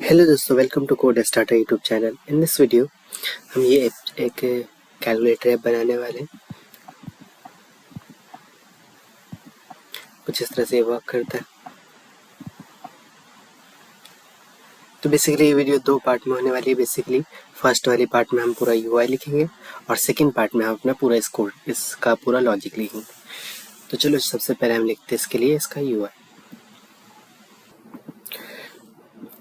Hello दोस्तों, welcome to code starter YouTube channel. In this video हम ये एक कैलकुलेटर ऐप बनाने वाले हैं। कुछ इस तरह से वर्क करता है। तो बेसिकली ये वीडियो दो पार्ट में होने वाली है। बेसिकली फर्स्ट वाली पार्ट में हम पूरा यूआई लिखेंगे और सेकंड पार्ट में हम अपना पूरा इसका पूरा लॉजिक लिखेंगे। तो चलो सबसे पहले हम लिखते हैं इसके लिए इसका यूआई।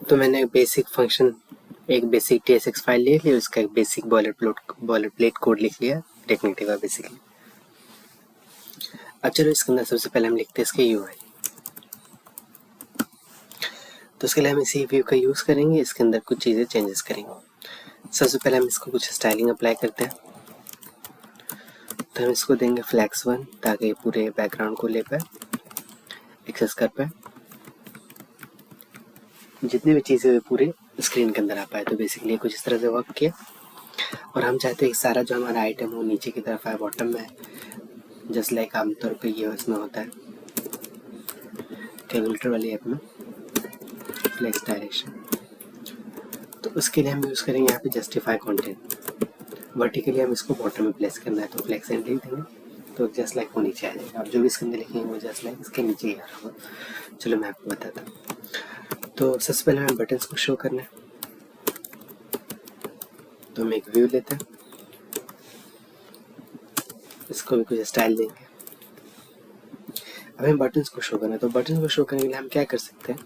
तो मैंने बेसिक फंक्शन एक बेसिक TSX फाइल ले ली, उसका एक बेसिक बॉलर प्लेट कोड लिख लिया टेक्निकली का बेसिकली। अब चलो इसके अंदर सबसे पहले हम लिखते हैं इसके यूआई। तो उसके लिए हम इसी व्यू का यूज़ करेंगे। इसके अंदर कुछ चीज़ें चेंजेस करेंगे। सबसे पहले हम इसको कुछ स्टाइलिंग अप्लाई करते हैं। तो हम इसको देंगे फ्लैक्स 1 ताकि पूरे बैकग्राउंड को ले पाए, एक्सेस कर पाए, जितनी भी चीज़ें पूरे स्क्रीन के अंदर आ पाए। तो बेसिकली कुछ इस तरह से वर्क किया। और हम चाहते हैं कि सारा जो हमारा आइटम हो नीचे की तरफ आए, बॉटम में, जस्ट लाइक आमतौर पर ये इसमें होता है कैलकुलेटर वाली ऐप में फ्लैक्स डायरेक्शन। तो उसके लिए हम यूज़ करेंगे यहाँ पे जस्टिफाई कंटेंट। वर्टिकली हम इसको बॉटम में प्लेस करना है, तो फ्लैक्स एंड लिख देंगे तो जस्ट लाइक वो नीचे आ जाएगा। आप जो भी इसके अंदर लिखेंगे वो जस्ट लाइक इसके नीचे ही आ रहा होगा। चलो मैं आपको बताता हूँ। तो सबसे पहले हमें बटन्स को शो करना है। तो हम एक व्यू लेते हैं, इसको भी कुछ स्टाइल देंगे। अब हमें बटन्स को शो करना है। तो बटन्स को शो करने के लिए हम क्या कर सकते हैं,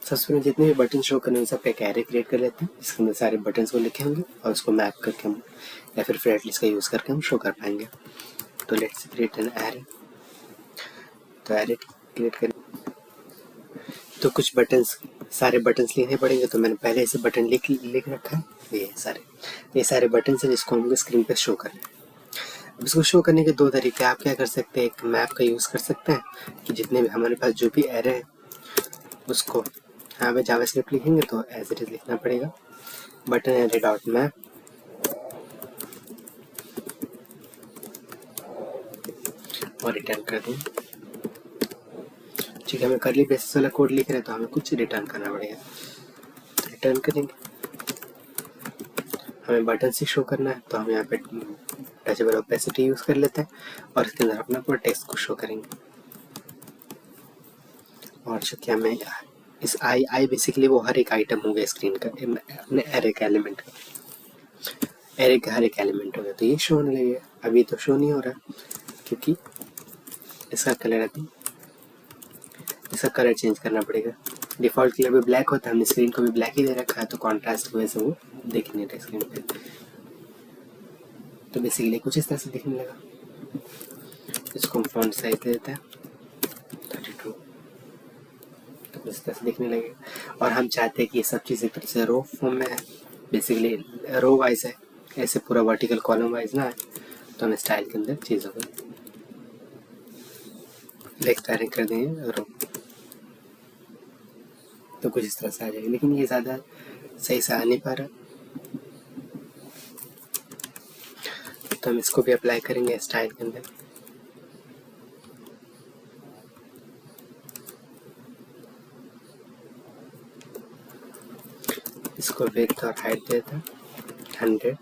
सबसे पहले जितने भी बटन शो करने हैं सबका एक एरे क्रिएट कर लेते हैं, जिसके अंदर सारे बटन्स को लिखे होंगे और उसको मैप करके हम या फिर फ्रेट लिस्ट का यूज़ करके हम शो कर पाएंगे। तो लेट्स क्रिएट एन एरे। तो एरे क्रिएट करें तो कुछ बटन्स, सारे बटन्स लिखने पड़ेंगे। तो मैंने पहले से बटन लिख रखा है। ये सारे बटन हैं जिसको हमको स्क्रीन पे शो करना है। अब इसको शो करने के दो तरीके आप क्या कर सकते हैं, एक मैप का यूज़ कर सकते हैं कि जितने भी हमारे पास जो भी एरे है उसको यहाँ पे जावास्क्रिप्ट लिखेंगे तो एज इट इज लिखना पड़ेगा बटन एरे डॉट मैप और रिटर्न कर देंगे। ठीक है, हमें करली बेसिस वाला कोड लिख रहे हैं तो हमें कुछ रिटर्न करना पड़ेगा। तो रिटर्न करेंगे, हमें बटन से शो करना है तो हम यहाँ पे टचेबल ओपेसिटी यूज़ कर लेते हैं और इसके अंदर अपना पूरा टेक्स्ट को शो करेंगे। और चूँकि हमें इस आई बेसिकली वो हर एक आइटम हो गया स्क्रीन का, अपने एरे का एलिमेंट का, एरे का हर एक एलिमेंट हो गया। तो ये शो होने लगेगा। अभी तो शो नहीं हो रहा क्योंकि इसका कलर चेंज करना पड़ेगा। डिफ़ॉल्ट कलर भी ब्लैक होता है, हमने स्क्रीन को भी ब्लैक ही दे रखा है, तो कॉन्ट्रास्ट की वजह से वो दिख नहीं रहा स्क्रीन पे। तो बेसिकली कुछ इस तरह से दिखने लगा। इसको हम फॉन्ट साइज दे देते हैं 32, तो कुछ इस तरह से दिखने लगे। और हम चाहते हैं कि ये सब चीज़ एक तरह से रो फॉर्म में है, बेसिकली रो वाइज है, ऐसे पूरा वर्टिकल कॉलम वाइज ना है। तो हम स्टाइल के अंदर चीज़ों को लेफ्ट डायरेक्ट कर देंगे रो, तो कुछ इस तरह से आ जाएगा। लेकिन ये ज़्यादा सही से आ नहीं पा रहा, तो हम इसको भी अप्लाई करेंगे स्टाइल के अंदर। इसको विड्थ और हाइट देता है 100।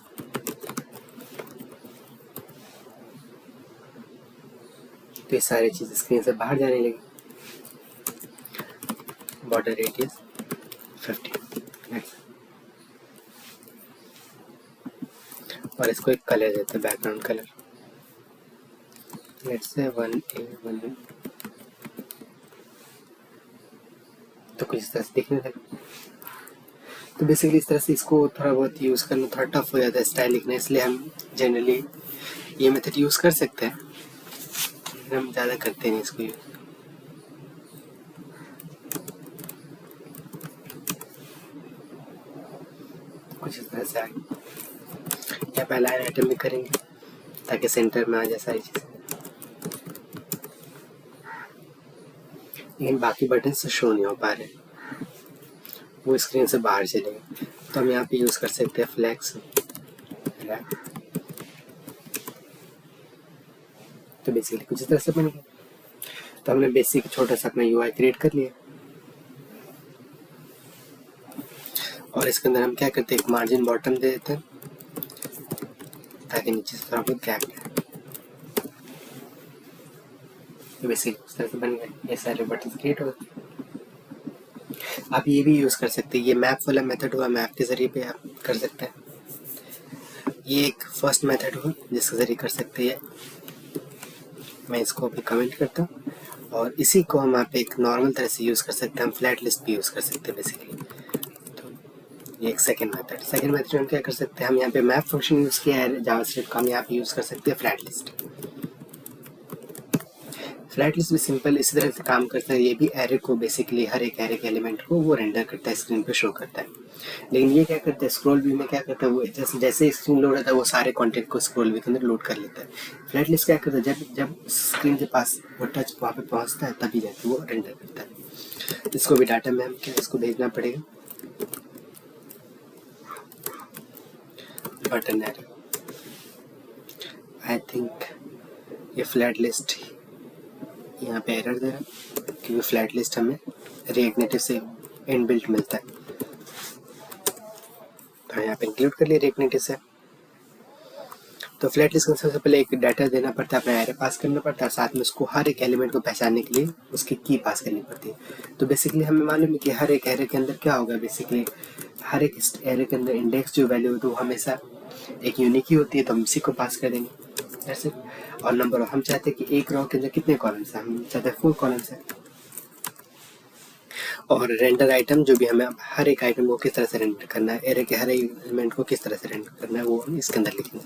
तो ये सारी चीज़ स्क्रीन से बाहर जाने लगी। बॉर्डर रेडियस 50 और इसको एक कलर देते हैं, background colour let's say 1A1। तो कुछ इस तरह से दिखने लगा। तो बेसिकली इस तरह से इसको थोड़ा बहुत यूज़ करना थोड़ा टफ हो जाता है स्टाइल लिखना, इसलिए हम जनरली ये मेथड यूज़ कर सकते हैं, लेकिन हम ज़्यादा करते नहीं इसको यूज़। कुछ इस तरह से आगे या पहला आइटम भी करेंगे ताकि सेंटर में आ जाए सारी चीज़ें, लेकिन बाकी बटन से शो नहीं हो पा रहे, वो स्क्रीन से बाहर चलेगा। तो हम यहाँ पे यूज़ कर सकते हैं फ्लैक्स। तो बेसिकली कुछ इस तरह से बन गया। तो हमने बेसिक छोटा सा अपना यूआई क्रिएट कर लिया। और इसके अंदर हम क्या करते हैं, एक मार्जिन बॉटम दे देते हैं ताकि नीचे से थोड़ा बहुत गैप रहे। तो बेसिकली उस तरह से बन गए, ये सारे बटन क्रिएट हो गए। आप ये भी यूज़ कर सकते हैं, ये मैप वाला मेथड हुआ, मैप के ज़रिए भी आप कर सकते हैं। ये एक फर्स्ट मेथड हुआ जिसके ज़रिए कर सकते हैं। मैं इसको अभी कमेंट करता हूँ, और इसी को हम यहाँ पे एक नॉर्मल तरह से यूज़ कर सकते हैं, हम फ्लैट लिस्ट भी यूज़ कर सकते हैं बेसिकली। तो ये एक सेकंड मेथड हम क्या कर सकते हैं, हम यहाँ पे मैप फंक्शन यूज़ किया है जावास्क्रिप्ट का, हम यहाँ पे यूज़ कर सकते हैं फ्लैट लिस्ट। फ्लैट लिस्ट भी सिंपल इसी तरह से काम करता है, ये भी एरे को बेसिकली हर एक एरे के एलिमेंट को वो रेंडर करता है, स्क्रीन पे शो करता है। लेकिन ये क्या करता है, स्क्रॉल व्यू में क्या करता है, वो जैसे स्क्रीन लोड होता है वो सारे कंटेंट को स्क्रॉल व्यू के अंदर लोड कर लेता है। फ्लैट लिस्ट क्या करता है, जब जब स्क्रीन के पास वो टच वहाँ पे पहुँचता है तभी जाके वो रेंडर करता है। इसको भी डाटा में हम क्या इसको भेजना पड़ेगा, बटन एरे। आई थिंक ये फ्लैट लिस्ट यहाँ पे एरर दे रहा है क्योंकि फ्लैट लिस्ट हमें रिएक्ट नेटिव से इनबिल्ट मिलता है, तो यहाँ पे इंक्लूड कर लिया रिएक्ट नेटिव से। तो फ्लैट लिस्ट को सबसे पहले एक डाटा देना पड़ता है, अपना एरे पास करना पड़ता है, साथ में उसको हर एक एलिमेंट को पहचानने के लिए उसकी की पास करनी पड़ती है। तो बेसिकली हमें मालूम है कि हर एक एरे के अंदर क्या होगा, बेसिकली हर एक एरे के अंदर इंडेक्स जो वैल्यू होती है वो हमेशा एक यूनिक ही होती है, तो हम इसी को पास कर देंगे ऐसे। और नंबर हम चाहते हैं कि एक रो के अंदर कितने कॉलम्स हैं, हम चाहते हैं 4 कॉलम्स हैं। और रेंडर आइटम जो भी हमें हर एक आइटम को किस तरह से रेंडर करना है, एरे के हर एक एलिमेंट को किस तरह से रेंडर करना है, वो हम इसके अंदर लिखेंगे।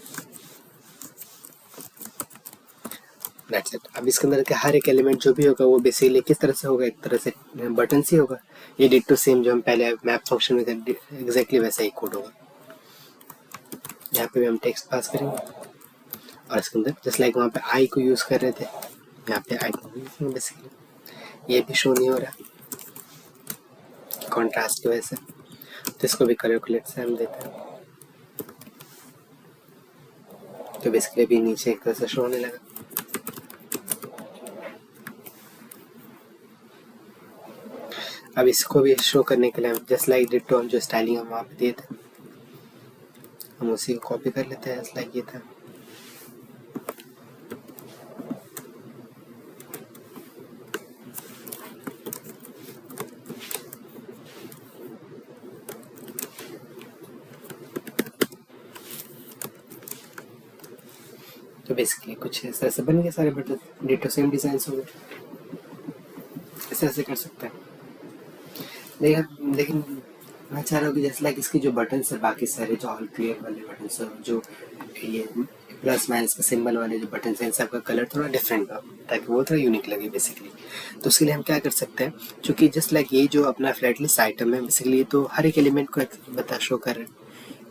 That's it. अब इसके अंदर के हर एक एलिमेंट जो भी होगा वो बेसिकली किस तरह से होगा, एक तरह से बटन ही होगा। ये डिट्टो सेम जो हम पहले मैप फंक्शन में थे एग्जैक्टली वैसा ही कोड होगा। यहाँ पे भी हम टेक्स्ट पास करेंगे और इसके अंदर जस्ट लाइक वहाँ पे आई को यूज़ कर रहे थे, यहाँ पे आई को बेसिकली ये भी शो नहीं हो रहा कॉन्ट्रास्ट की वजह से, तो इसको भी कलर कलेक्ट से हम देते हैं, तो बेसिकली भी नीचे एक तरह से शो होने लगा। अब इसको भी शो करने के लिए हम जस्ट लाइक डिट्टो हम जो स्टाइलिंग हम वहाँ पे दिए थे हम उसी को कॉपी कर लेते हैं, जस्ट लाइक ये था। तो बेसिकली कुछ इस तरह से बन गए सारे बटन, डिट्टो सेम डिजाइन हो गए, ऐसे कर सकते हैं। लेकिन मैं चाह रहा हूँ कि जैसे लाइक इसके जो बटन है बाकी सारे जो ऑल क्लियर वाले बटन है, जो ये प्लस माइनस का सिंबल वाले जो बटन हैं, इन सब का कलर थोड़ा डिफरेंट हो ताकि वो थोड़ा यूनिक लगे बेसिकली। तो उसके लिए हम क्या कर सकते हैं, क्योंकि जस्ट लाइक ये जो अपना फ्लैट लिस्ट आइटम है बेसिकली तो हर एक एलिमेंट को बता शो कर रहे हैं,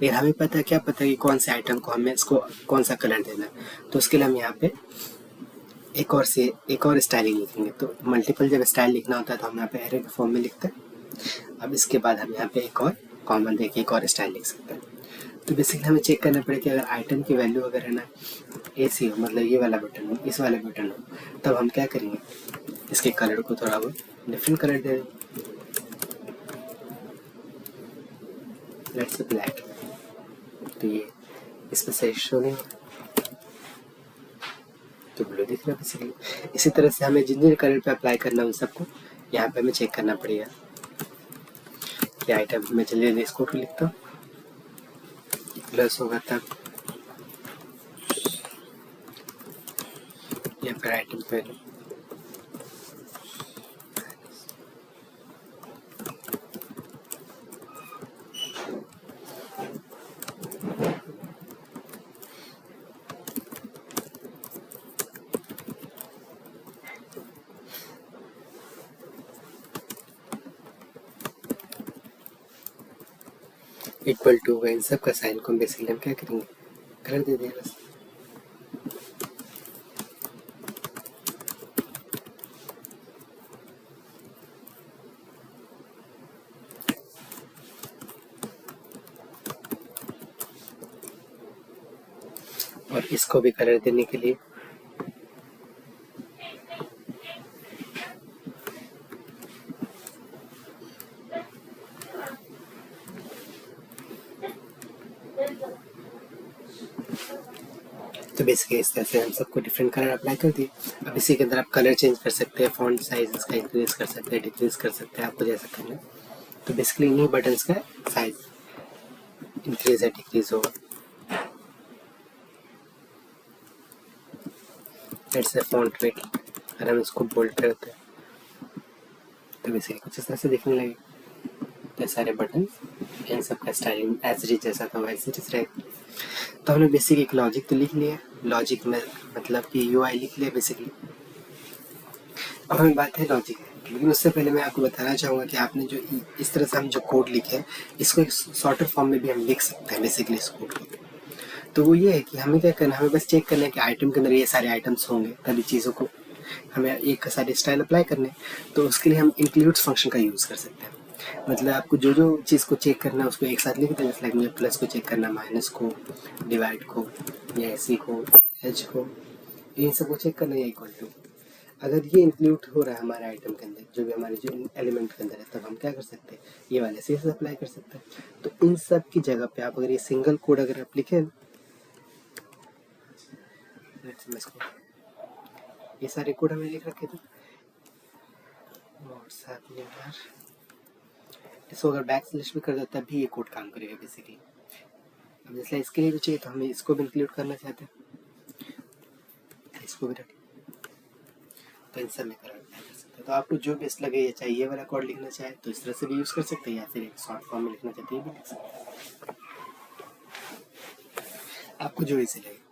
लेकिन हमें पता है क्या पता है कि कौन से आइटम को हमें इसको कौन सा कलर देना है। तो उसके लिए हम यहाँ पे एक और स्टाइलिंग लिखेंगे। तो मल्टीपल जब स्टाइल लिखना होता है तो हम यहाँ पे एरे के फॉर्म में लिखते हैं। अब इसके बाद हम यहाँ पे एक और कॉमन देके एक और स्टाइल लिख सकते हैं। तो बेसिकली हमें चेक करना पड़ेगा कि अगर आइटम की वैल्यू अगर है ना ऐसी हो, मतलब ये वाला बटन हो, इस वाले बटन हो, तब हम क्या करेंगे, इसके कलर को थोड़ा बहुत डिफरेंट कलर दे देंगे। लेट्स ब्लैक, तो ये इसमें सही शो नहीं होगा तो ब्लू दिख रहा है बेसिकली। इसी तरह से हमें जिन जिन कलर पे अप्लाई करना है उन सबको यहाँ पे हमें चेक करना पड़ेगा कि आइटम में जल्दी इसको लिखता हूँ प्लस होगा तब या फिर आइटम पे इक्वल टू होगा। इन सब का साइन को बेसिकली हम क्या करेंगे, कलर दे देंगे बस। और इसको भी कलर देने के लिए बेसिकली इस तरह से हम सबको डिफरेंट कलर अप्लाई कर दिए। अब इसी के अंदर आप कलर चेंज कर सकते हैं, फॉन्ट साइज इसका इंक्रीज कर सकते हैं, डिक्रीज कर सकते हैं, आपको जैसा करना है। तो बेसिकली इन्हीं बटन्स का साइज इंक्रीज या डिक्रीज होगा। लेट्स से फॉन्ट वेट अगर हम इसको बोल्ड करते हैं तो बेसिकली कुछ इस तरह से दिखने लगे। तो सारे बटन इन सब का स्टाइलिंग एज इट इज जैसा था वैसे इट इज रहेगा। तो हमने बेसिक एक लॉजिक तो लिख लिया, लॉजिक में मतलब कि यूआई लिख लिया बेसिकली। अब हमें बात है लॉजिक, लेकिन उससे पहले मैं आपको बताना चाहूँगा कि आपने जो इस तरह से हम जो कोड लिखे हैं इसको एक शॉर्टर फॉर्म में भी हम लिख सकते हैं बेसिकली इस कोड को। तो वो ये है कि हमें क्या करना है, हमें बस चेक करना है कि आइटम के अंदर ये सारे आइटम्स होंगे, तभी चीज़ों को हमें एक का सारे स्टाइल अप्लाई करने। तो उसके लिए हम इंक्लूड्स फंक्शन का यूज़ कर सकते हैं। मतलब आपको जो जो चीज़ को चेक करना है उसको एक साथ लिख दें। जैसे मुझे प्लस को चेक करना, माइनस को, डिवाइड को, या एसी को, एच को, इन सबको चेक करना या इक्वल टू। अगर ये इंक्लूड हो रहा है हमारे आइटम के अंदर, जो भी हमारे जो एलिमेंट के अंदर है, तब हम क्या कर सकते हैं, ये वाले से अप्लाई कर सकते हैं। तो इन सब की जगह पे आप अगर ये सिंगल कोड अगर आप लिखें, ये सारे कोड हमें लिख रखे थे व्हाट्सएप में यार, इसको अगर बैक स्लैश भी कर दो तब भी ये कोड काम करेगा बेसिकली। अब जैसे इसके लिए भी चाहिए तो हमें इसको भी इंक्लूड करना चाहते हैं, इसको भी रखें, तो इन सब में कर सकते हैं। तो आपको जो बेस्ट लगे, या चाहिए वाला कोड लिखना चाहे तो इस तरह से भी यूज़ कर सकते हैं, या फिर एक शॉर्ट फॉर्म में लिखना चाहते हैं भी लिख सकते हैं, आपको जो इजी लगे।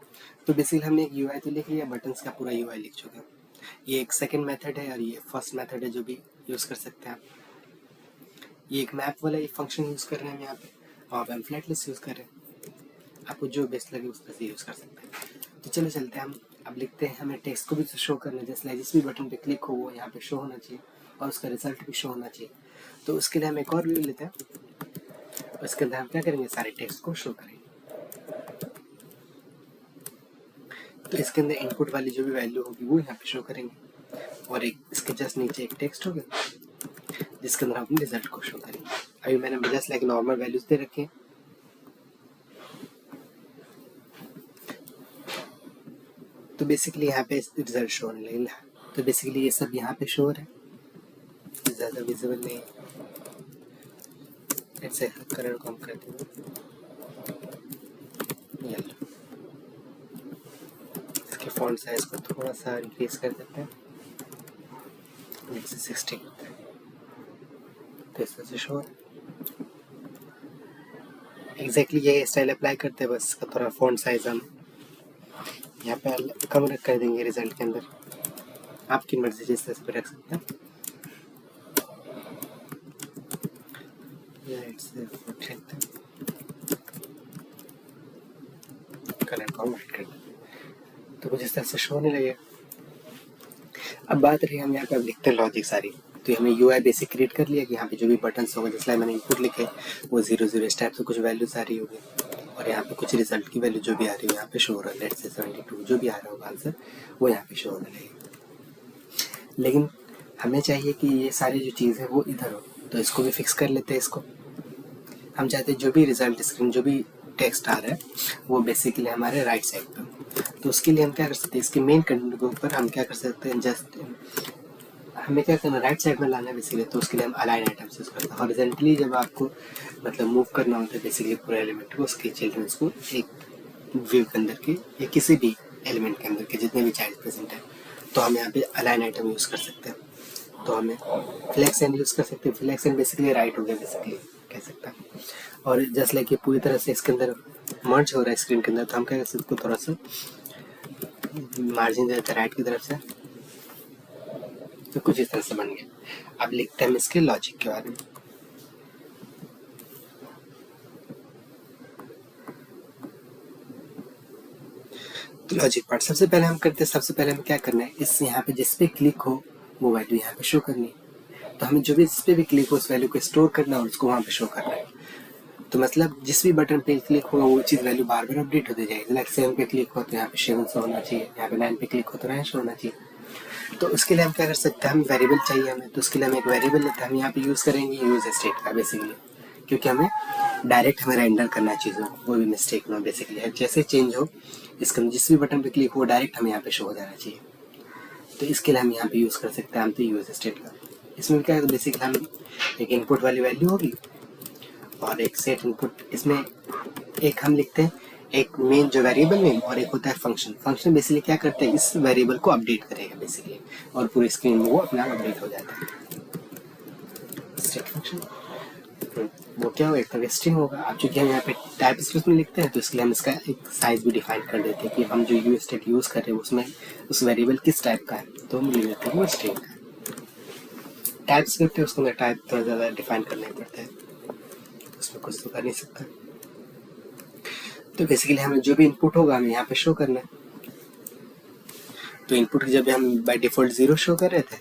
तो बेसिकली हमने एक यूआई तो लिख लिया, बटन्स का पूरा यूआई लिख चुके हैं। ये एक सेकंड मेथड है और ये फर्स्ट मेथड है जो भी यूज़ कर सकते हैं आप। ये एक मैप वाला ये फंक्शन यूज़ कर रहे हैं हम यहाँ पे, और हम फ्लैट लिस्ट यूज़ कर रहे हैं। आपको जो बेस्ट लगे उस तरह से यूज़ कर सकते हैं। तो चलो चलते हैं हम अब लिखते हैं, हमें टेक्स्ट को भी शो करना है, जैसे जिस भी बटन पे क्लिक हो वो यहाँ पे शो होना चाहिए और उसका रिजल्ट भी शो होना चाहिए। तो उसके लिए हम एक और व्यू लेते हैं, उसके अंदर हम क्या करेंगे, सारे टेक्स्ट को शो करेंगे। तो इसके अंदर इनपुट वाली जो भी वैल्यू होगी वो यहाँ पे शो करेंगे, और एक इसके जस्ट नीचे एक टेक्स्ट होगा जिसके अंदर हम रिजल्ट को शो करेंगे। अभी मैंने जस्ट लाइक नॉर्मल वैल्यूज दे रखे हैं। तो बेसिकली यहाँ पे रिजल्ट शो होने लगेगा। तो बेसिकली ये सब यहाँ पे शो हो रहा है, ज़्यादा विजिबल नहीं है। ऐसे कलर को हम कर देंगे येलो, इसके फॉन्ट साइज को थोड़ा सा इंक्रीज कर देते हैं, जैसे 60 करते हैं, तो इस तरह से शो है। एग्जैक्टली ये स्टाइल अप्लाई करते हैं, बस इसका थोड़ा फॉन्ट साइज हम यहाँ पे कम कर देंगे रिजल्ट के अंदर, आपकी मर्जी जिस तरह से रख सकते हैं। कलर को वाइट कर दें तो कुछ इस तरह से शो होने लगे। अब बात रही हम यहाँ पे अब लिखते हैं लॉजिक सारी। तो हमने यूआई बेसिक क्रिएट कर लिया कि यहाँ पे जो भी बटन्स होंगे, जैसे मैंने इनपुट लिखे वो 0 0 इस टाइप से कुछ वैल्यूज आ रही होगी, और यहाँ पे कुछ रिजल्ट की वैल्यू जो भी आ रही है यहाँ पे शो हो रहा है। लेट्स से 72 जो भी आ रहा होगा आंसर वो यहाँ पे शो होने लगेगा। लेकिन हमें चाहिए कि ये सारी जो चीज़ है वो इधर हो, तो इसको भी फिक्स कर लेते हैं। इसको हम चाहते हैं जो भी रिजल्ट स्क्रीन जो भी टेक्स्ट आ रहा है वो बेसिकली हमारे राइट साइड पे। तो उसके लिए हम क्या कर सकते हैं, इसके मेन कंटेंट के ऊपर हम क्या कर सकते हैं, जस्ट हमें क्या करना, राइट साइड में लाना है बेसिकली। तो उसके लिए हम अलाइन आइटम्स यूज़ करते हैं। हॉरिजॉन्टली जब आपको मतलब मूव करना होता है बेसिकली पूरा एलिमेंट को, उसके चिल्ड्रंस को एक व्यू के अंदर के या किसी भी एलिमेंट के अंदर के जितने भी चाइल्ड प्रेजेंट है, तो हम यहाँ पे अलाइन आइटम यूज़ कर सकते हैं। तो हमें फ्लैक्स एंड यूज़ कर सकते हैं। फ्लैक्स एंड बेसिकली राइट हो गया बेसिकली कह सकते हैं। और जस्ट लाइक ये पूरी तरह से इसके अंदर मर्ज हो रहा है स्क्रीन के अंदर, तो हम क्या कर सकते हैं, थोड़ा सा मार्जिन देते हैं राइट की तरफ से, तो कुछ इस तरह से बन गया। अब लिखते हैं इसके लॉजिक के बारे में। तो लॉजिक पार्ट सबसे पहले हम करते हैं, सबसे पहले हमें क्या करना है, इस यहाँ पे जिस पे क्लिक हो वो वैल्यू यहाँ पे शो करनी है। तो हमें जो भी जिस पे भी क्लिक हो उस वैल्यू को स्टोर करना और उसको वहाँ पे शो करना है। तो मतलब जिस भी बटन पे क्लिक हो वो चीज़ वैल्यू बार बार अपडेट होती जाएगी। लाइक 7 पे क्लिक हो तो यहाँ पे 7 शो होना चाहिए, यहाँ पे 9 पे क्लिक हो तो 9 शो होना चाहिए। तो उसके लिए हम क्या कर सकते हैं, हम वेरिएबल चाहिए हमें, तो उसके लिए हम एक वेरिएबल लेते हैं। हम यहाँ पे यूज़ करेंगे यूज स्टेट का बेसिकली, क्योंकि हमें डायरेक्ट हमें रेंडर करना है चीज़ों को, कोई भी मिस्टेक ना बेसिकली है। जैसे चेंज हो इसके अंदर जिस भी बटन पे क्लिक हो डायरेक्ट हमें यहाँ पे शो हो जाना चाहिए। तो इसके लिए हम यहाँ पे यूज़ कर सकते हैं हम तो यूज स्टेट का। इसमें क्या है, बेसिकली हम एक इनपुट वाली वैल्यू होगी और एक सेट इनपुट, इसमें एक हम लिखते हैं एक मेन जो वेरिएबल नेम और एक होता है फंक्शन। फंक्शन बेसिकली क्या करते हैं, इस वेरिएबल को अपडेट करेगा बेसिकली, और पूरी स्क्रीन में वो अपने आप अपडेट हो जाता है। स्टेट फंक्शन वो क्या होगा, एक तरह स्ट्रिंग होगा। अब चूंकि हम यहाँ पे टाइप स्क्रिप्ट में लिखते हैं तो इसके लिए हम इसका एक साइज भी डिफाइन कर देते हैं कि हम जो यू स्टेट यूज़ कर रहे हैं उसमें उस वेरिएबल किस टाइप का है, तो हम लिख देते हैं वो स्ट्रिंग का। टाइप स्क्रिप्ट है उसको अंदर टाइप थोड़ा ज़्यादा डिफाइन करना ही पड़ता है, उसमें कुछ तो कर नहीं सकता। तो बेसिकली हमें जो भी इनपुट होगा हमें यहाँ पे शो करना है। तो इनपुट की जब हम बाय डिफॉल्ट 0 शो कर रहे थे,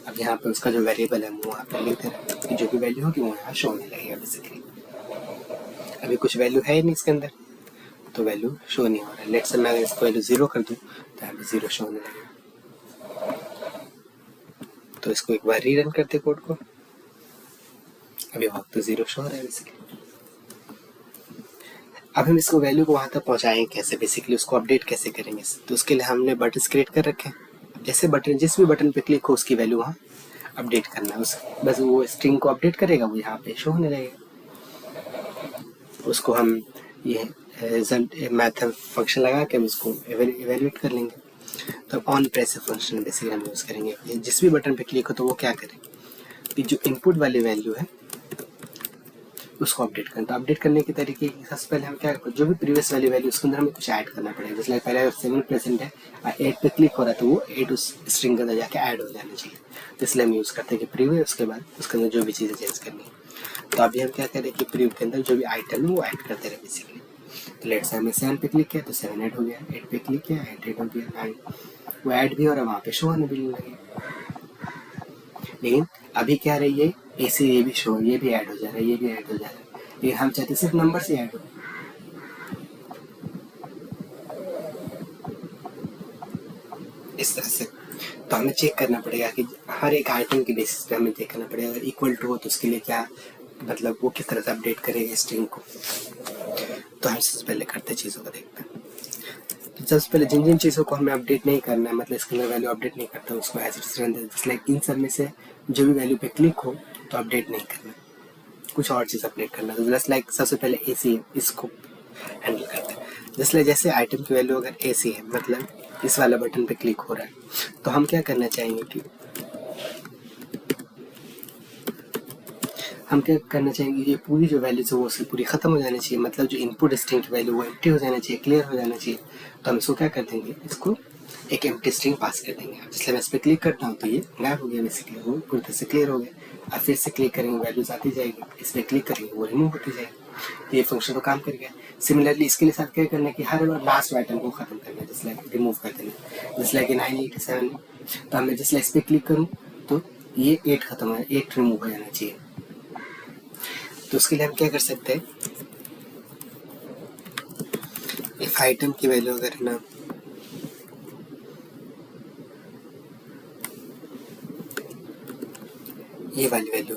अब यहाँ पे उसका जो वेरिएबल है वो वहाँ पे लिख दे रहे हैं कि जो भी वैल्यू होगी वो यहाँ शो होने लगेगा बेसिकली। अभी कुछ वैल्यू है ही नहीं इसके अंदर तो वैल्यू शो नहीं हो रहा है। लेट्स से मैं अगर इसको वैल्यू 0 कर दूँ तो यहाँ पे 0 शो होने लगेगा। तो इसको एक बार रीरन करते कोड को, अभी वक्त तो 0 शो हो रहा है बेसिकली। अब हम इसको वैल्यू को वहाँ तक पहुँचाएंगे कैसे, बेसिकली उसको अपडेट कैसे करेंगे, तो उसके लिए हमने बटन क्रिएट कर रखे हैं। जैसे बटन जिस भी बटन पे क्लिक हो उसकी वैल्यू वहाँ अपडेट करना है, उस बस वो स्ट्रिंग को अपडेट करेगा, वो यहाँ पे शो होने लगेगा। उसको हम ये रिजल्ट मैथड फंक्शन लगा के हम इसको एवेल्यूएट कर लेंगे। तो ऑन प्रेस फंक्शन बेसिकली हम यूज़ करेंगे। जिस भी बटन पे क्लिक हो तो वो क्या करें कि जो इनपुट वाली वैल्यू है उसको अपडेट करना। तो अपडेट करने के तरीके सबसे पहले हम क्या करें, जो भी प्रीवियस वाली वैल्यू उसके अंदर हमें कुछ ऐड करना पड़ेगा। जैसे पहले अगर 7 प्रेजेंट है और 8 पे क्लिक हो रहा है तो वो 8 उस स्ट्रिंग के अंदर जाके ऐड हो जाना चाहिए। तो इसलिए हम यूज़ करते हैं कि प्रीवियस, उसके बाद उसके अंदर जो भी चीज़ें चेंज करनी है। तो अभी हम क्या करें कि प्रीव्यू के अंदर जो भी आइटम है वो ऐड करते रहे बेसिकली। तो लेट्स से हमने 7 पे क्लिक किया तो 7 ऐड हो गया, 8 पे क्लिक किया 8 ऐड हो गया, एंड वो ऐड भी हो रहा है वहाँ पे शो होने भी लगे। लेकिन अभी क्या रही है, ऐसे ये भी शो, ये भी ऐड हो जा रहा है, ये भी ऐड हो जा रहा है, लेकिन हम चाहते सिर्फ नंबर से ऐड हो। इस तरह से तो हमें चेक करना पड़ेगा कि हर एक आइटम के बेसिस पे हमें देखना पड़ेगा अगर इक्वल टू हो तो उसके लिए क्या मतलब वो किस तरह से अपडेट करेगा स्ट्रिंग को। तो हम सबसे पहले करते चीज़ों को देखते हैं। तो सबसे पहले जिन जिन चीज़ों को हमें अपडेट नहीं करना है, मतलब इसके अंदर वैल्यू अपडेट नहीं करता उसको एज इट इज रहने देते। जैसे लाइक इन सब में से जो भी वैल्यू पे क्लिक हो तो अपडेट नहीं करना, कुछ और चीज़ अपडेट करना। तो जस्ट लाइक सबसे पहले ए सी इसको हैंडल करते हैं। जैसे जैसे आइटम की वैल्यू अगर ए सी है, मतलब इस वाला बटन पे क्लिक हो रहा है, तो हम क्या करना चाहेंगे कि हम क्या करना चाहेंगे, ये पूरी जो वैल्यूज है वो उसकी पूरी खत्म हो जानी चाहिए। मतलब जो इनपुट स्ट्रिंग की वैल्यू वो एम्प्टी हो जाना चाहिए, क्लियर हो जाना चाहिए। तो हम इसको क्या कर देंगे, इसको एक एम्प्टी स्ट्रिंग पास कर देंगे। जिससे मैं इस पर क्लिक करता हूँ तो ये गायब हो गया बेसिकली, वो पूरी तरह से क्लियर हो गया। अब फिर से क्लिक करेंगे वैल्यूज आती जाएगी, इस पर क्लिक करेंगे वो रिमूव होती जाएगी। तो ये फंक्शन तो काम कर गया। सिमिलरली इसके लिए साथ क्या करना है कि हर बार लास्ट आइटम को खत्म करना है, जैसे लाइक रिमूव कर देना। जैसे लाइक 987 तो मैं जिस इस पर क्लिक करूँ तो ये 8 खत्म है, 8 रिमूव हो जाना चाहिए। तो उसके लिए हम क्या कर सकते हैं, इफ आइटम की वैल्यू अगर है ना ये वाली वैल्यू,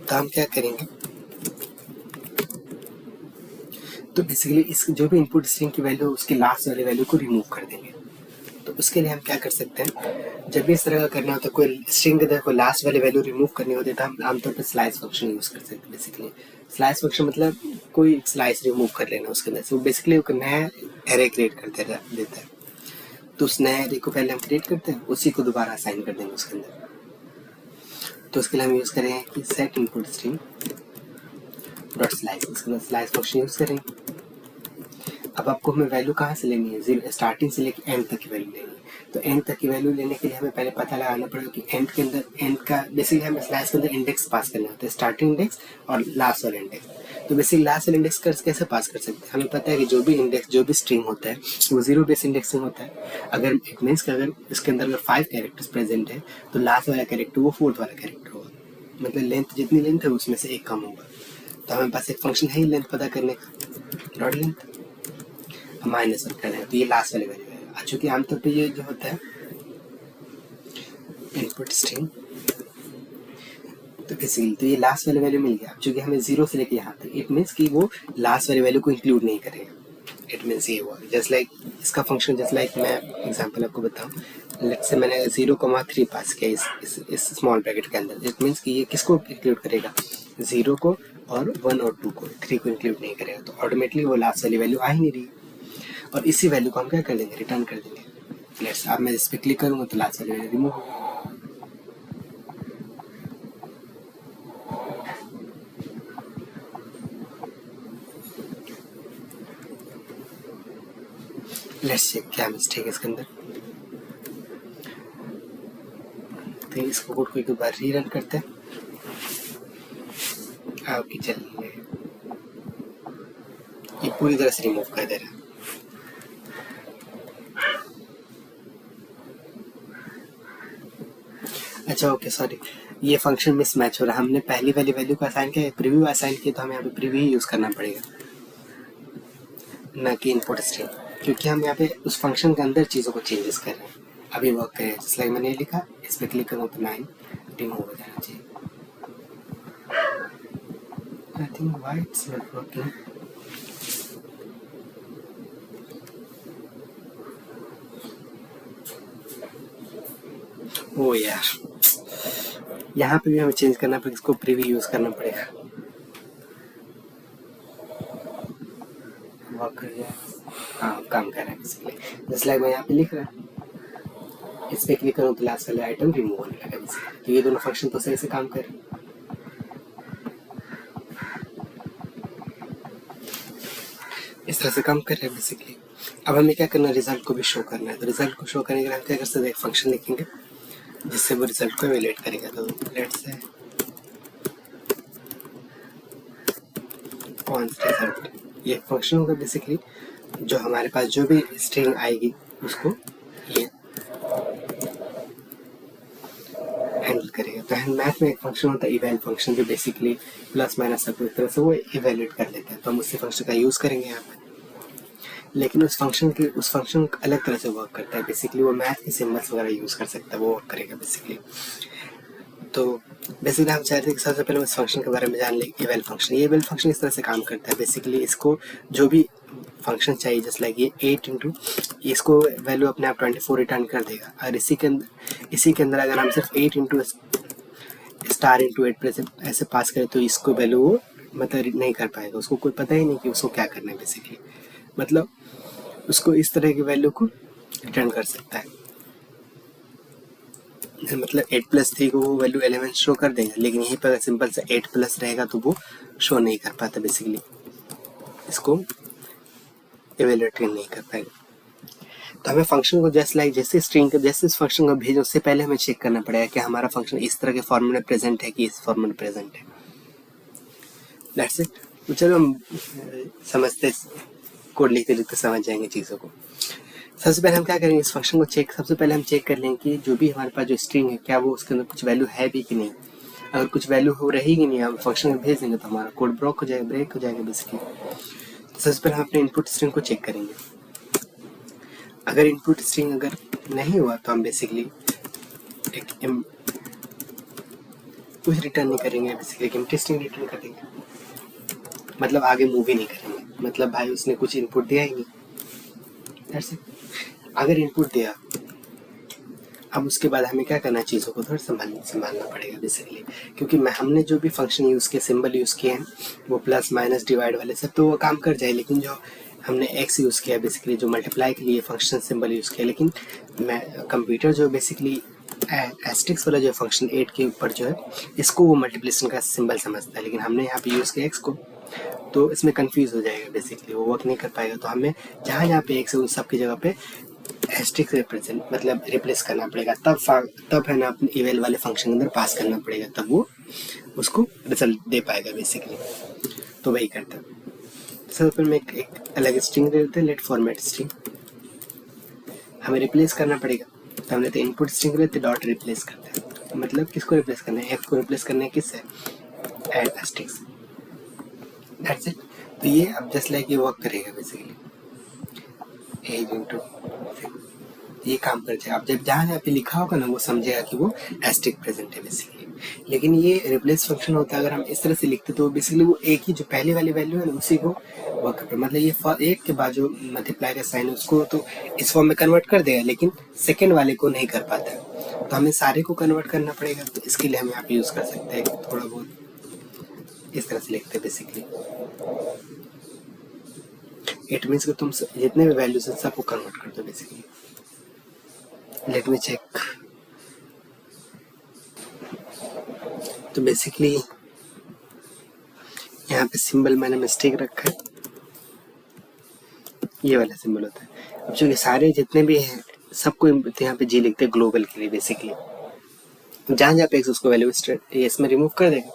तो हम क्या करेंगे, तो बेसिकली इस जो भी इनपुट स्ट्रिंग की वैल्यू उसकी लास्ट वाली वैल्यू को रिमूव कर देंगे। तो उसके लिए हम क्या कर सकते हैं, जब भी इस तरह का करना होता है, कोई स्ट्रिंग के अंदर कोई लास्ट वाली वैल्यू रिमूव करनी होती है तो हम आमतौर पर स्लाइस फंक्शन यूज कर सकते हैं। बेसिकली स्लाइस फंक्शन मतलब कोई स्लाइस रिमूव कर लेना उसके अंदर से, वो बेसिकली एक नया एरे क्रिएट कर देता है। तो उस नए एरे को पहले हम क्रिएट करते हैं, उसी को दोबारा असाइन कर देंगे उसके अंदर। तो उसके लिए हम यूज करेंगे कि set input string dot slice, उसके अंदर स्लाइस फंक्शन यूज करेंगे। अब आपको हमें वैल्यू कहाँ से लेनी है, जीरो स्टार्टिंग से लेकर एंड तक की वैल्यू लेनी है। तो एंड तक की वैल्यू लेने के लिए हमें पहले पता लगाना पड़ेगा कि एंड के अंदर एंड का बेसिकली हमें स्लाइस के अंदर इंडेक्स पास करना होता है, स्टार्टिंग इंडेक्स और लास्ट वाला इंडेक्स। तो बेसिकली लास्ट वाला इंडेक्स कैसे पास कर सकते हैं, हमें पता है कि जो भी इंडेक्स जो भी स्ट्रिंग होता है वो जीरो बेस इंडेक्सिंग होता है। अगर इट मीन्स कि अगर इसके अंदर अगर 5 कैरेक्टर्स प्रेजेंट है तो लास्ट वाला कैरेक्टर वो 4th वाला कैरेक्टर होगा, मतलब लेंथ जितनी लेंथ है उसमें से एक कम होगा। तो हमें पास एक फंक्शन है ही लेंथ पता करने का, डॉट लेंथ माइनस वन कर दें तो ये लास्ट वाली वैल्यू है। चूंकि आमतौर पे ये जो होता है इनपुट स्ट्रिंग, तो बेसिकली तो ये लास्ट वाले वैल्यू मिल गया, चूंकि हमें 0 से लेके यहाँ तक, इट मीन्स कि वो लास्ट वाले वैल्यू को इंक्लूड नहीं करेगा। इट मीन्स ये हुआ जस्ट लाइक इसका फंक्शन, जस्ट लाइक मैं एग्जांपल आपको बताऊं, लेट्स से मैंने 0,3 पास किया इस स्मॉल ब्रैकेट के अंदर, इट मीन्स कि ये किसको इंक्लूड करेगा, 0 को और 1 और 2 को, 3 को इंक्लूड नहीं करेगा, तो ऑटोमेटिकली वो लास्ट वाली वैल्यू आ ही नहीं रही, और इसी वैल्यू को हम क्या कर देंगे, रिटर्न कर देंगे। लेट्स अब मैं इस पर क्लिक करूँगा तो लास्ट वाली वैल्यू रिमूव होगी। लेट्स चेक क्या मिस्टेक है इसके अंदर। तो इसको कोड को एक बार रीरन करते हैं। आपकी चलिए ये पूरी तरह से रिमूव कर दे रहा है। अच्छा ओके सॉरी, ये फंक्शन मिसमैच हो रहा है, हमने पहली वाली वैल्यू को असाइन किया, प्रीव्यू असाइन किया, तो हमें यहाँ पे प्रीव्यू ही यूज़ करना पड़ेगा ना कि इनपुट स्ट्रीम, क्योंकि हम यहाँ पे उस फंक्शन के अंदर चीज़ों को चेंजेस कर रहे हैं। अभी वर्क करें जैसे लाइक मैंने लिखा, इस पर क्लिक करूँ तो 9 रिमूव हो जाना चाहिए। I think why it's not working. ओ यार, यहाँ पे भी हमें चेंज करना पड़ेगा, इसको प्रीव्यू यूज़ करना पड़ेगा। वर्क कर गया, हाँ काम कर रहा है बेसिकली, जैसे लाइक मैं यहाँ पे लिख रहा है, इस पर क्लिक करूँ तो लास्ट वाले आइटम रिमूव होने लगा बेसिकली, तो ये दोनों फंक्शन तो सही से काम कर रहे हैं। इस तरह से काम कर रहे हैं बेसिकली। अब हमें क्या करना है, रिजल्ट को भी शो करना है, तो रिजल्ट को शो करने के लिए हम क्या कर सकते हैं, एक फंक्शन लिखेंगे जिससे वो रिजल्ट को इवेल्युएट करेगा। तो लेट्स से कॉन्स्ट रिजल्ट, ये फंक्शन होगा बेसिकली, जो हमारे पास जो भी स्ट्रिंग आएगी उसको ये हैंडल करेगा। तो मैथ में एक फंक्शन होता है इवैल फंक्शन, जो बेसिकली प्लस माइनस सब एक तरह से वो इवेल्युएट कर लेता है, तो हम उसी फंक्शन का यूज़ करेंगे यहाँ पे। लेकिन उस फंक्शन अलग तरह से वर्क करता है बेसिकली, वो मैथ के सिम्बल्स वगैरह यूज़ कर सकता है, वो वर्क करेगा बेसिकली। तो बेसिकली हम चाहते हैं कि सबसे पहले उस फंक्शन के बारे में जान लें, इवेल फंक्शन। ये इवेल फंक्शन इस तरह से काम करता है बेसिकली, इसको जो भी फंक्शन चाहिए जस्ट लाइक ये 8 इंटू, इसको वैल्यू अपने आप 24 रिटर्न कर देगा, और इसी के अंदर अगर हम सिर्फ 8 इंटू स्टार इंटू 8 ऐसे पास करें तो इसको वैल्यू मतलब नहीं कर पाएगा, उसको कोई पता ही नहीं कि उसको क्या करना है बेसिकली, मतलब उसको इस तरह की वैल्यू को रिटर्न कर सकता है। मतलब 8+3 को वो वैल्यू 11 शो कर देगा, लेकिन यहीं पर अगर सिंपल से 8+ रहेगा तो वो शो नहीं कर पाता बेसिकली, इसको इवेल्युएट नहीं कर पाएगा। तो हमें फंक्शन को जस्ट लाइक जैसे स्ट्रिंग जैसे इस फंक्शन को भेजो, उससे पहले हमें चेक करना पड़ेगा कि हमारा फंक्शन इस तरह के फॉर्म में प्रेजेंट है कि इस फॉर्म में प्रेजेंट है। That's it. तो चलो हम समझते, कोड लिखते लिखते समझ जाएंगे चीज़ों को। सबसे पहले हम क्या करेंगे, इस फंक्शन को सबसे पहले हम चेक कर लेंगे कि जो भी हमारे पास जो स्ट्रिंग है क्या वो उसके अंदर कुछ वैल्यू है भी कि नहीं। अगर कुछ वैल्यू हो रहेगी नहीं, हम फंक्शन में भेज देंगे तो हमारा कोड ब्रेक हो जाएगा बेसिकली। तो सबसे पहले हम अपने इनपुट स्ट्रिंग को चेक करेंगे। अगर इनपुट स्ट्रिंग अगर नहीं हुआ तो हम बेसिकली कुछ रिटर्न नहीं करेंगे बेसिकली, एक एम्प्टी स्ट्रिंग रिटर्न कर देंगे, मतलब आगे मूव ही नहीं करेंगे, मतलब भाई उसने कुछ इनपुट दिया ही नहीं। That's it. अगर इनपुट दिया, अब उसके बाद हमें क्या करना है, चीज़ों को थोड़ा संभालना पड़ेगा बेसिकली, क्योंकि हमने जो भी फंक्शन यूज़ किए, सिंबल यूज़ किए हैं, वो प्लस माइनस डिवाइड वाले सब तो वो काम कर जाए, लेकिन जो हमने एक्स यूज़ किया बेसिकली, जो मल्टीप्लाई के लिए फंक्शन सिंबल यूज़ किया, लेकिन कंप्यूटर जो बेसिकली एस्टिक्स वाला जो फंक्शन 8 के ऊपर जो है, इसको वो मल्टीप्लिकेशन का सिंबल समझता है, लेकिन हमने यहाँ पे यूज़ किया एक्स को, तो इसमें कंफ्यूज हो जाएगा बेसिकली, वो वर्क नहीं कर पाएगा। तो हमें जहाँ पे एक्स है उन सब की जगह पे एस्ट्रिक्स रिप्रेजेंट मतलब रिप्लेस करना पड़ेगा, तब है ना अपने इवेल वाले फंक्शन के अंदर पास करना पड़ेगा, तब वो उसको रिजल्ट दे पाएगा बेसिकली। तो वही करता है। सबसे पहले एक अलग स्ट्रिंग दे देते हैं, लेट फॉर्मेट स्ट्रिंग, हमें रिप्लेस करना पड़ेगा, तो हमने तो इनपुट स्ट्रिंग लेते डॉट रिप्लेस करते हैं, मतलब किसको रिप्लेस करना है, एक्स को रिप्लेस करना है किससे, एड एस्ट्रिक्स। That's it. तो ये अब जस्ट लाइक ये वर्क करेगा बेसिकली, 8 इंटू ये काम कर जाए। आप जब जहाँ जहाँ पे लिखा होगा ना वो समझेगा कि वो एस्टिक प्रेजेंट है बेसिकली। लेकिन ये रिप्लेस फंक्शन होता है, अगर हम इस तरह से लिखते तो बेसिकली वो एक ही जो पहले वाली वैल्यू है ना उसी को वर्क करता है। मतलब ये एक के बाद जो मल्टीप्लाई का साइन है उसको तो इस फॉर्म में कन्वर्ट कर देगा, लेकिन सेकेंड वाले को नहीं कर पाता, तो हमें सारे को कन्वर्ट करना पड़ेगा। तो इसके लिए हम यहाँ पे यूज़ कर सकते हैं थोड़ा बहुत इस तरह से लिखते हैं बेसिकली। इट मीन्स कि तुम जितने भी वैल्यूज हैं सबको कन्वर्ट कर दो बेसिकली। Let me check. तो बेसिकली यहाँ पे सिंबल मैंने मिस्टेक रखा है, ये वाला सिंबल होता है। अब चूंकि सारे जितने भी हैं सबको यहाँ पे जी लिखते हैं ग्लोबल के लिए बेसिकली। जहाँ जहाँ पे एक्स उसको वैल्यू इसमें रिमूव कर देगा।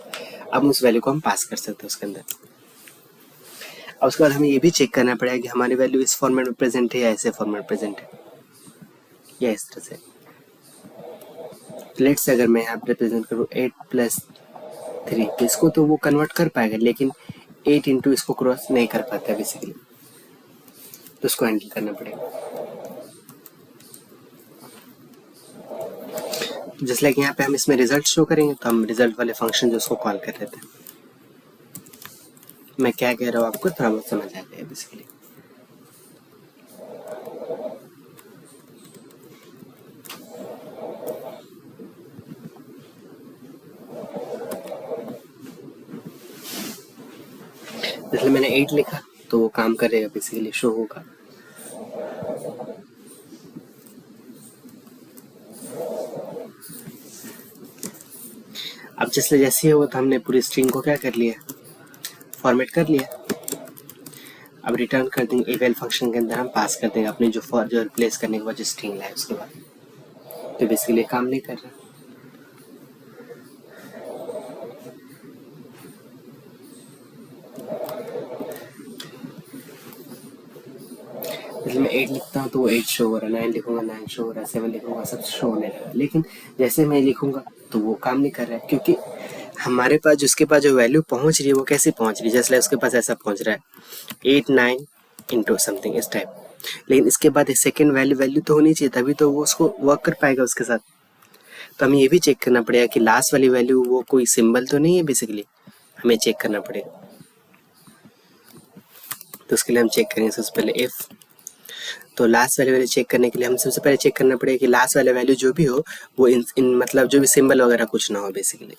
अब उस वैल्यू को हम पास कर सकते हैं उसके अंदर। और उसके बाद हमें ये भी चेक करना पड़ेगा कि हमारी वैल्यू इस फॉर्मेट में प्रेजेंट है या ऐसे फॉर्मेट में प्रेजेंट है या इस तरह से। लेट्स से अगर मैं यहाँ पे रिप्रेजेंट करूँ 8+3, तो इसको तो वो कन्वर्ट कर पाएगा, लेकिन 8 इंटू इसको क्रॉस नहीं कर पाता बेसिकली, तो उसको हैंडल करना पड़ेगा। जैसे लाइक यहाँ पे हम इसमें रिजल्ट शो करेंगे तो हम रिजल्ट वाले फंक्शन जो उसको कॉल कर लेते हैं। मैं क्या कह रहा हूँ आपको थोड़ा बहुत समझ आ गया बेसिकली। इसलिए मैंने 8 लिखा तो वो काम करेगा बेसिकली, शो होगा। अब जैसे हुआ तो हमने पूरी स्ट्रिंग को क्या कर लिया, फॉर्मेट कर लिया। अब रिटर्न कर देंगे इवेल फंक्शन के अंदर, हम पास कर देंगे अपने जो रिप्लेस करने के बाद जो स्ट्रिंग लाए उसके बाद। तो बेसिकली काम नहीं कर रहा। जैसे मैं 8 लिखता हूँ तो वो 8 शो हो रहा है, 9 लिखूंगा 9 शो हो रहा है, 7 लिखूंगा सब शो होने लगा। लेकिन जैसे मैं लिखूंगा तो वो काम नहीं कर रहा है, क्योंकि हमारे पास जिसके पास जो वैल्यू पहुंच रही है वो कैसे पहुंच रही है, जैसे उसके पास ऐसा पहुंच रहा है 8 9 इंटू समथिंग इस टाइप। लेकिन इसके बाद एक सेकेंड वैल्यू तो होनी चाहिए, तभी तो वो उसको वर्क कर पाएगा उसके साथ। तो हमें ये भी चेक करना पड़ेगा कि लास्ट वाली वैल्यू वो कोई सिंबल तो नहीं है बेसिकली, हमें चेक करना पड़ेगा। तो उसके लिए हम चेक करेंगे सबसे पहले इफ। तो लास्ट वाले वैल्यू चेक करने के लिए हम सबसे पहले चेक करना पड़ेगा कि लास्ट वाले वैल्यू जो भी हो वो इन मतलब जो भी सिंबल वगैरह कुछ ना हो बेसिकली।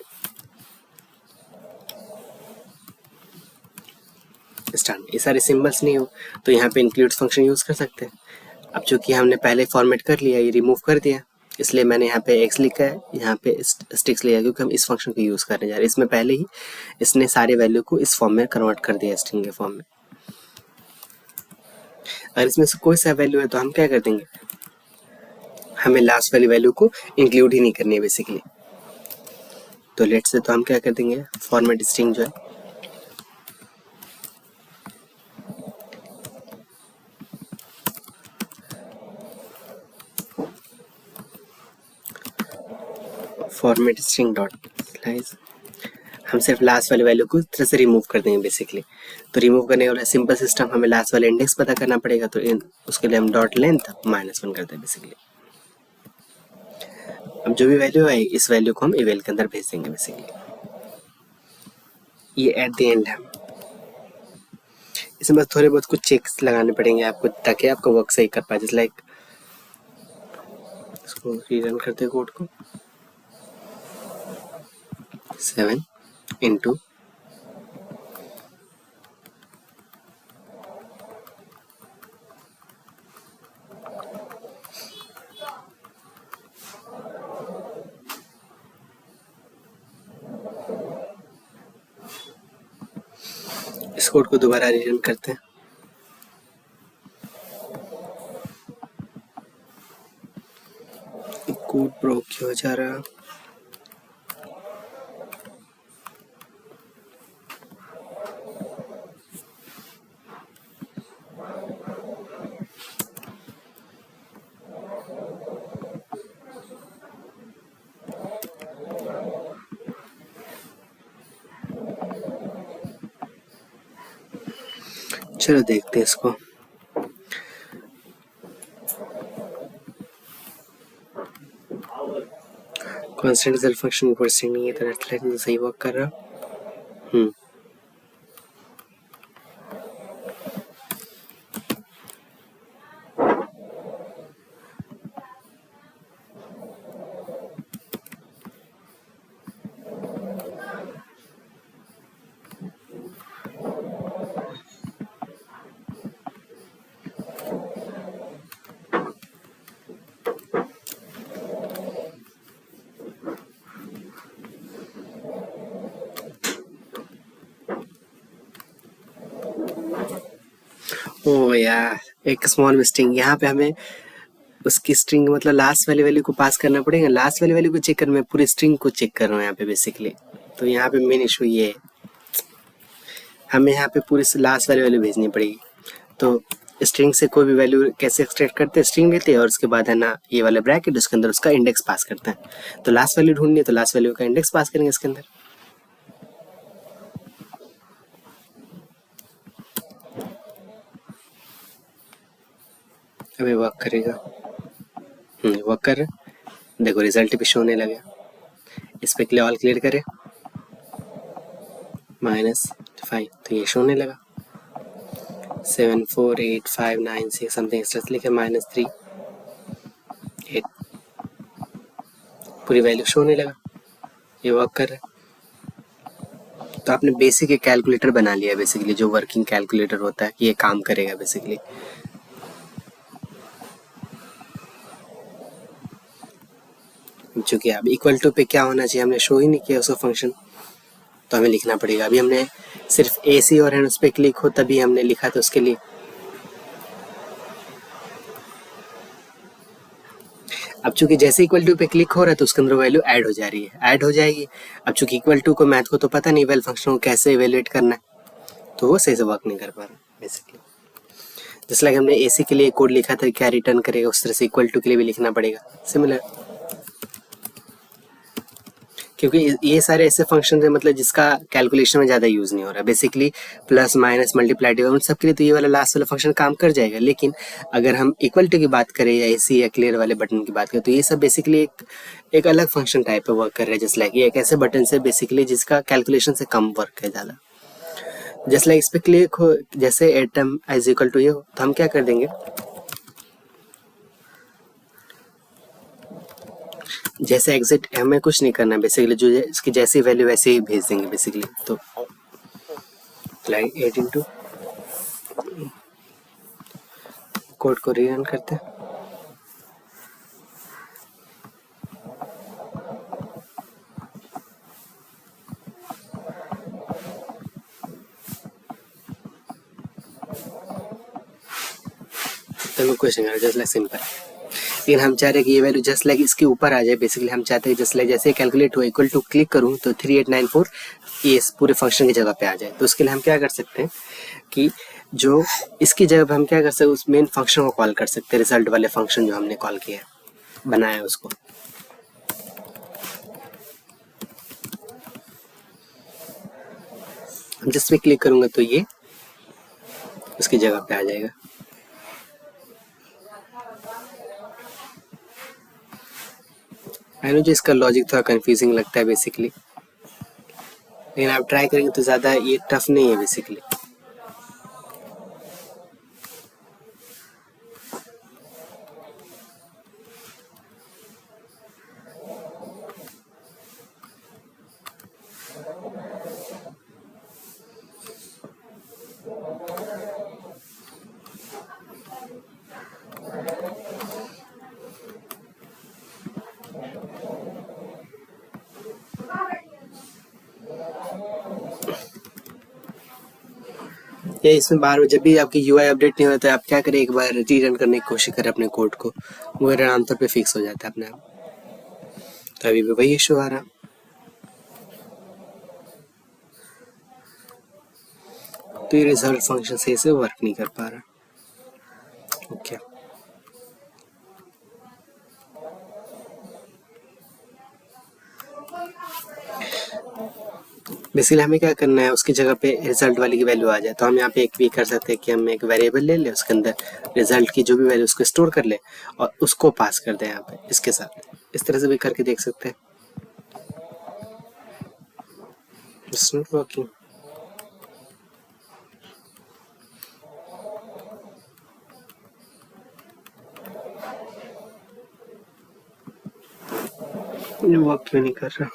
स्टार्ट ये सारे सिंबल्स नहीं हो तो यहाँ पे इंक्लूड फंक्शन यूज कर सकते हैं। अब चूंकि हमने पहले फॉर्मेट कर लिया, ये रिमूव कर दिया, इसलिए मैंने यहाँ पे एक्स लिखा है, यहाँ पे स्टिक्स लिया, क्योंकि हम इस फंक्शन को यूज करने जा रहे हैं। इसमें पहले ही इसने सारे वैल्यू को इस फॉर्म में कन्वर्ट कर दिया स्ट्रिंग के फॉर्म में। अगर इसमें से कोई सा वैल्यू है तो हम क्या कर देंगे, हमें लास्ट वाली वैल्यू को इंक्लूड ही नहीं करनी है बेसिकली। तो लेट से तो हम क्या कर देंगे, फॉर्मेट स्ट्रिंग जो है फॉर्मेट स्ट्रिंग डॉट स्लाइस, हम सिर्फ लास्ट वाले वैल्यू को इस तरह से रिमूव कर देंगे बेसिकली। तो रिमूव करने वाला सिंपल सिस्टम, हमें लास्ट वाले इंडेक्स पता करना पड़ेगा, तो उसके लिए हम डॉट लेंथ -1 करते हैं बेसिकली। अब जो भी वैल्यू है इस वैल्यू को हम इवेल के अंदर भेज देंगे बेसिकली। ये एट द एंड है। इसमें बस थोड़े बहुत कुछ चेक्स लगाने पड़ेंगे आपको ताकि आपका वर्क सही कर पाए। जैसे लाइक इसको रीरन करते हैं कोड को, 7 इंटू इस कोड को दोबारा रीरन करते हैं। कोड ब्रोक क्यों हो जा रहा, चलो देखते हैं इसको। कांस्टेंट रिजल्ट फंक्शन परसेंट नहीं है तो रेफ्लेक्शन सही वर्क कर रहा। ओ यार, एक स्मॉल मिस्टेक यहाँ पे हमें उसकी स्ट्रिंग मतलब लास्ट वाली वैल्यू को पास करना पड़ेगा। लास्ट वाली वैल्यू को चेक कर, मैं पूरी स्ट्रिंग को चेक कर रहा हूँ यहाँ पे बेसिकली। तो यहाँ पे मेन इशू ये है, हमें यहाँ पे पूरी लास्ट वाली वैल्यू भेजनी पड़ेगी। तो स्ट्रिंग से कोई भी वैल्यू कैसे एक्सट्रैक्ट करते हैं, स्ट्रिंग लेते हैं और उसके बाद है ना ये वाला ब्रैकेट, उसके अंदर उसका इंडेक्स पास करते हैं। तो लास्ट वैल्यू ढूंढनी है तो लास्ट वैल्यू का इंडेक्स पास करेंगे इसके अंदर। अभी वर्क करेगा, वर्क कर रहा है। देखो रिजल्ट भी शो होने लगे। इस पे क्लियर ऑल क्लियर करें, -5 तो ये शो होने लगा। 7 4 8 5 9 6 समथिंग एक्स्ट्रा लिखे, -3 8 पूरी वैल्यू शो होने लगा। ये वर्क कर रहा है। तो आपने बेसिक एक कैलकुलेटर बना लिया बेसिकली, जो वर्किंग कैलकुलेटर होता है, ये काम करेगा बेसिकली। चूंकि अब इक्वल टू पे क्या होना चाहिए हमने शो ही नहीं किया उसका फंक्शन, तो हमें लिखना पड़ेगा। अभी हमने सिर्फ AC और उस पर क्लिक हो तभी हमने लिखा था उसके लिए। अब चूंकि जैसे इक्वल टू पे क्लिक हो रहा है तो उसके अंदर वैल्यू ऐड हो जा रही है, ऐड हो जाएगी। अब चूंकि इक्वल टू को मैथ को तो पता नहीं वेल फंक्शन को कैसे इवेल्युएट करना है, तो वो सही से वर्क नहीं कर पा रहा बेसिकली। जैसे लाइक हमने AC के लिए कोड लिखा था क्या रिटर्न करेगा, उस तरह से इक्वल टू के लिए भी लिखना पड़ेगा सिमिलर। क्योंकि ये सारे ऐसे फंक्शन है मतलब जिसका कैलकुलेशन में ज़्यादा यूज़ नहीं हो रहा basically, plus minus multiply divide उन सब के लिए तो ये वाला लास्ट वाला फंक्शन काम कर जाएगा। लेकिन अगर हम इक्वल टू की बात करें या AC या क्लियर वाले बटन की बात करें तो ये सब बेसिकली एक अलग फंक्शन टाइप पे वर्क कर रहा है। जैसे लाइक ये एक ऐसे बटन से बेसिकली जिसका कैलकुलेशन से कम वर्क है ज़्यादा। जैसे लाइक इस पर क्लिक हो, जैसे एटम इज इक्वल टू ये हो तो हम क्या कर देंगे, जैसे एग्जिट हमें कुछ नहीं करना बेसिकली, जो इसकी जैसी वैल्यू वैसे ही भेज देंगे बेसिकली। तो लाइन 8 कोड को रीरन करते हैं। तो क्वेश्चन जस्ट लाइक सिंपल, लेकिन हम चाह रहे हैं कि ये वैल्यू जस्ट लाइक इसके ऊपर आ जाए बेसिकली। हम चाहते हैं जस्ट लाइक जैसे कैलकुलेट हो इक्वल टू क्लिक करूँ तो 3894 ये इस पूरे फंक्शन की जगह पे आ जाए। तो उसके लिए हम क्या कर सकते हैं कि जो इसकी जगह पे हम क्या कर सकते हैं, उस मेन फंक्शन को कॉल कर सकते हैं, रिजल्ट वाले फंक्शन जो हमने कॉल किया है बनाया उसको। हम जिस पे क्लिक करूंगा तो ये उसकी जगह पे आ जाएगा। आई नो जो इसका लॉजिक थोड़ा कंफ्यूजिंग लगता है बेसिकली, लेकिन आप ट्राई करेंगे तो ज़्यादा ये टफ नहीं है बेसिकली। या इसमें बार बार जब भी आपकी UI अपडेट नहीं होता है आप क्या करें, एक बार रीरन करने की कोशिश करें अपने कोड को, वो आमतौर पे फिक्स हो जाता है अपने आप। तो अभी भी वही इशू आ रहा, तो ये रिजल्ट फंक्शन सही से वर्क नहीं कर पा रहा। ओके बेसिकली हमें क्या करना है, उसकी जगह पे रिजल्ट वाली की वैल्यू आ जाए। तो हम यहाँ पे एक भी कर सकते हैं कि हम एक वेरिएबल ले लें, उसके अंदर रिजल्ट की जो भी वैल्यू उसको स्टोर कर ले और उसको पास कर दें यहाँ पे इसके साथ। इस तरह से भी करके देख सकते हैं। It's not working. ये वर्क क्यों नहीं कर रहा?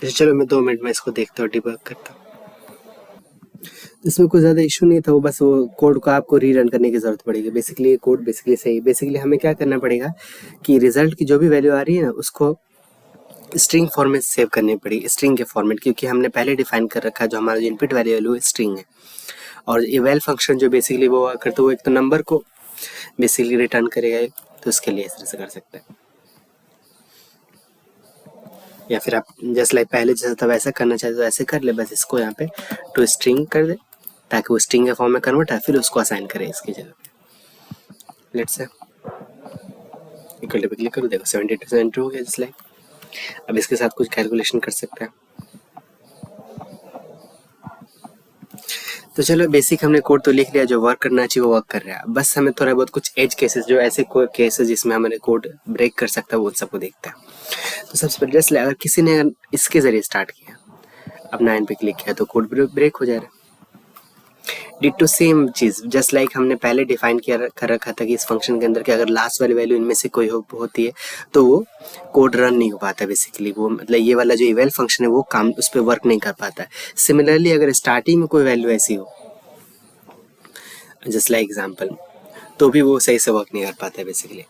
चलो मैं 2 मिनट में इसको देखता हूँ, डिबग करता हूँ। इसमें कोई ज़्यादा इशू नहीं था, वो बस वो कोड को आपको रीरन करने की ज़रूरत पड़ेगी। बेसिकली ये कोड बेसिकली सही, बेसिकली हमें क्या करना पड़ेगा कि रिजल्ट की जो भी वैल्यू आ रही है ना उसको स्ट्रिंग फॉर्मेट सेव करनी पड़ेगी, स्ट्रिंग के फॉर्मेट, क्योंकि हमने पहले डिफाइन कर रखा है जो हमारा इनपुट वैल्यू स्ट्रिंग है। और इवैल फंक्शन जो बेसिकली वो करते हैं वो एक तो नंबर को बेसिकली रिटर्न करेगा, तो उसके लिए इस तरह से कर सकते हैं। या फिर आप जस्ट लाइक पहले जैसा था वैसा करना चाहते तो ऐसे कर ले, बस इसको यहाँ पे टू स्ट्रिंग कर दे ताकि वो स्ट्रिंग के फॉर्म में कन्वर्ट है, फिर उसको असाइन करे इसकी जगह पे। लेट्स से इक्वल टू पे क्लिक करो, देखो 72 हो गया जस्ट लाइक। अब इसके साथ कुछ कैलकुलेशन कर सकते हैं। तो चलो बेसिक हमने कोड तो लिख लिया, जो वर्क करना चाहिए वो वर्क कर रहा है। बस हमें थोड़ा बहुत कुछ एज केसेस, जो ऐसे केसेस जिसमें हमारे कोड ब्रेक कर सकता है, वो सबको देखते हैं। तो सबसे पहले जस्ट अगर किसी ने इसके जरिए स्टार्ट किया, अब 9 पे क्लिक किया तो कोड ब्रेक हो जाएगा। डिटो सेम चीज जस्ट लाइक हमने पहले डिफाइन किया कर रखा था कि इस फंक्शन के अंदर कि अगर लास्ट वाली वैल्यू इनमें से कोई होती है तो वो कोड रन नहीं हो पाता। बेसिकली वो मतलब ये वाला जो इवेल फंक्शन है वो काम उस पर वर्क नहीं कर पाता है। सिमिलरली अगर स्टार्टिंग में कोई वैल्यू ऐसी हो जस्ट लाइक एग्जांपल, तो भी वो सही से वर्क नहीं कर पाता है बेसिकली।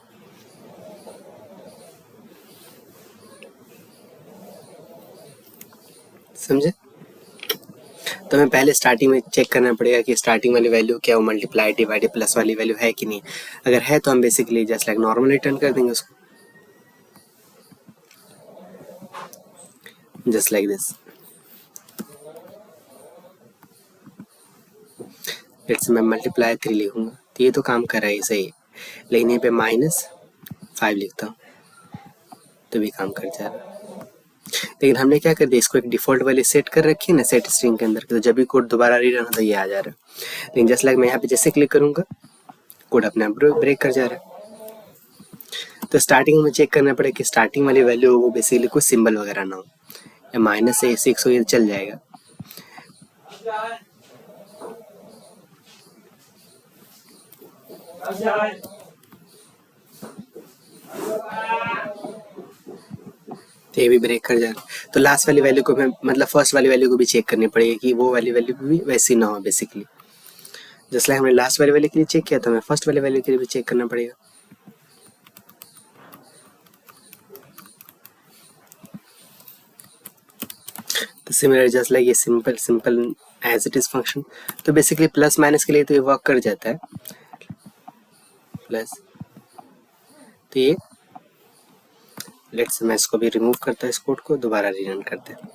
समझे? तो हमें पहले स्टार्टिंग में चेक करना पड़ेगा कि स्टार्टिंग वाली वैल्यू क्या वो मल्टीप्लाई डिवाइडेड प्लस वाली वैल्यू है कि नहीं। अगर है तो हम basically just like normal return कर देंगे उसको, जस्ट लाइक दिस। लेट्स मैं मल्टीप्लाई 3 लिखूंगा तो ये तो काम कर रहा है सही, लेकिन यहाँ पे -5 लिखता हूँ तो भी काम कर जाएगा। लेकिन हमने क्या कर दिया, इसको एक डिफॉल्ट वाली सेट कर रखी है ना सेट स्ट्रिंग के अंदर, तो जब भी कोड दोबारा रीरन होता है ये आ जा रहा है। लेकिन जस्ट लाइक मैं यहाँ पे जैसे क्लिक करूंगा कोड अपने आप ब्रेक कर जा रहा है। तो स्टार्टिंग में चेक करना पड़ेगा कि स्टार्टिंग वाली वैल्यू वो बेसिकली कुछ सिंबल वगैरह ना हो, या -6 हो ये चल जाएगा। तो ये भी ब्रेक कर जाएगा। तो लास्ट वाली वैल्यू को मतलब फर्स्ट वाली वैल्यू को भी चेक करनी पड़ेगी कि वो वाली वैल्यू भी वैसी ना हो बेसिकली। जैसे लाइक हमने लास्ट वाली वैल्यू के लिए चेक किया तो हमें फर्स्ट वाली वैल्यू के लिए भी चेक करना पड़ेगा। तो सिमिलर जस्ट लाइक ये simple as it is function, तो बेसिकली प्लस माइनस के लिए तो ये वर्क कर जाता है प्लस। तो ये लेट्स मैं इसको भी रिमूव करता है, इस कोड को दोबारा रीरन करते हैं।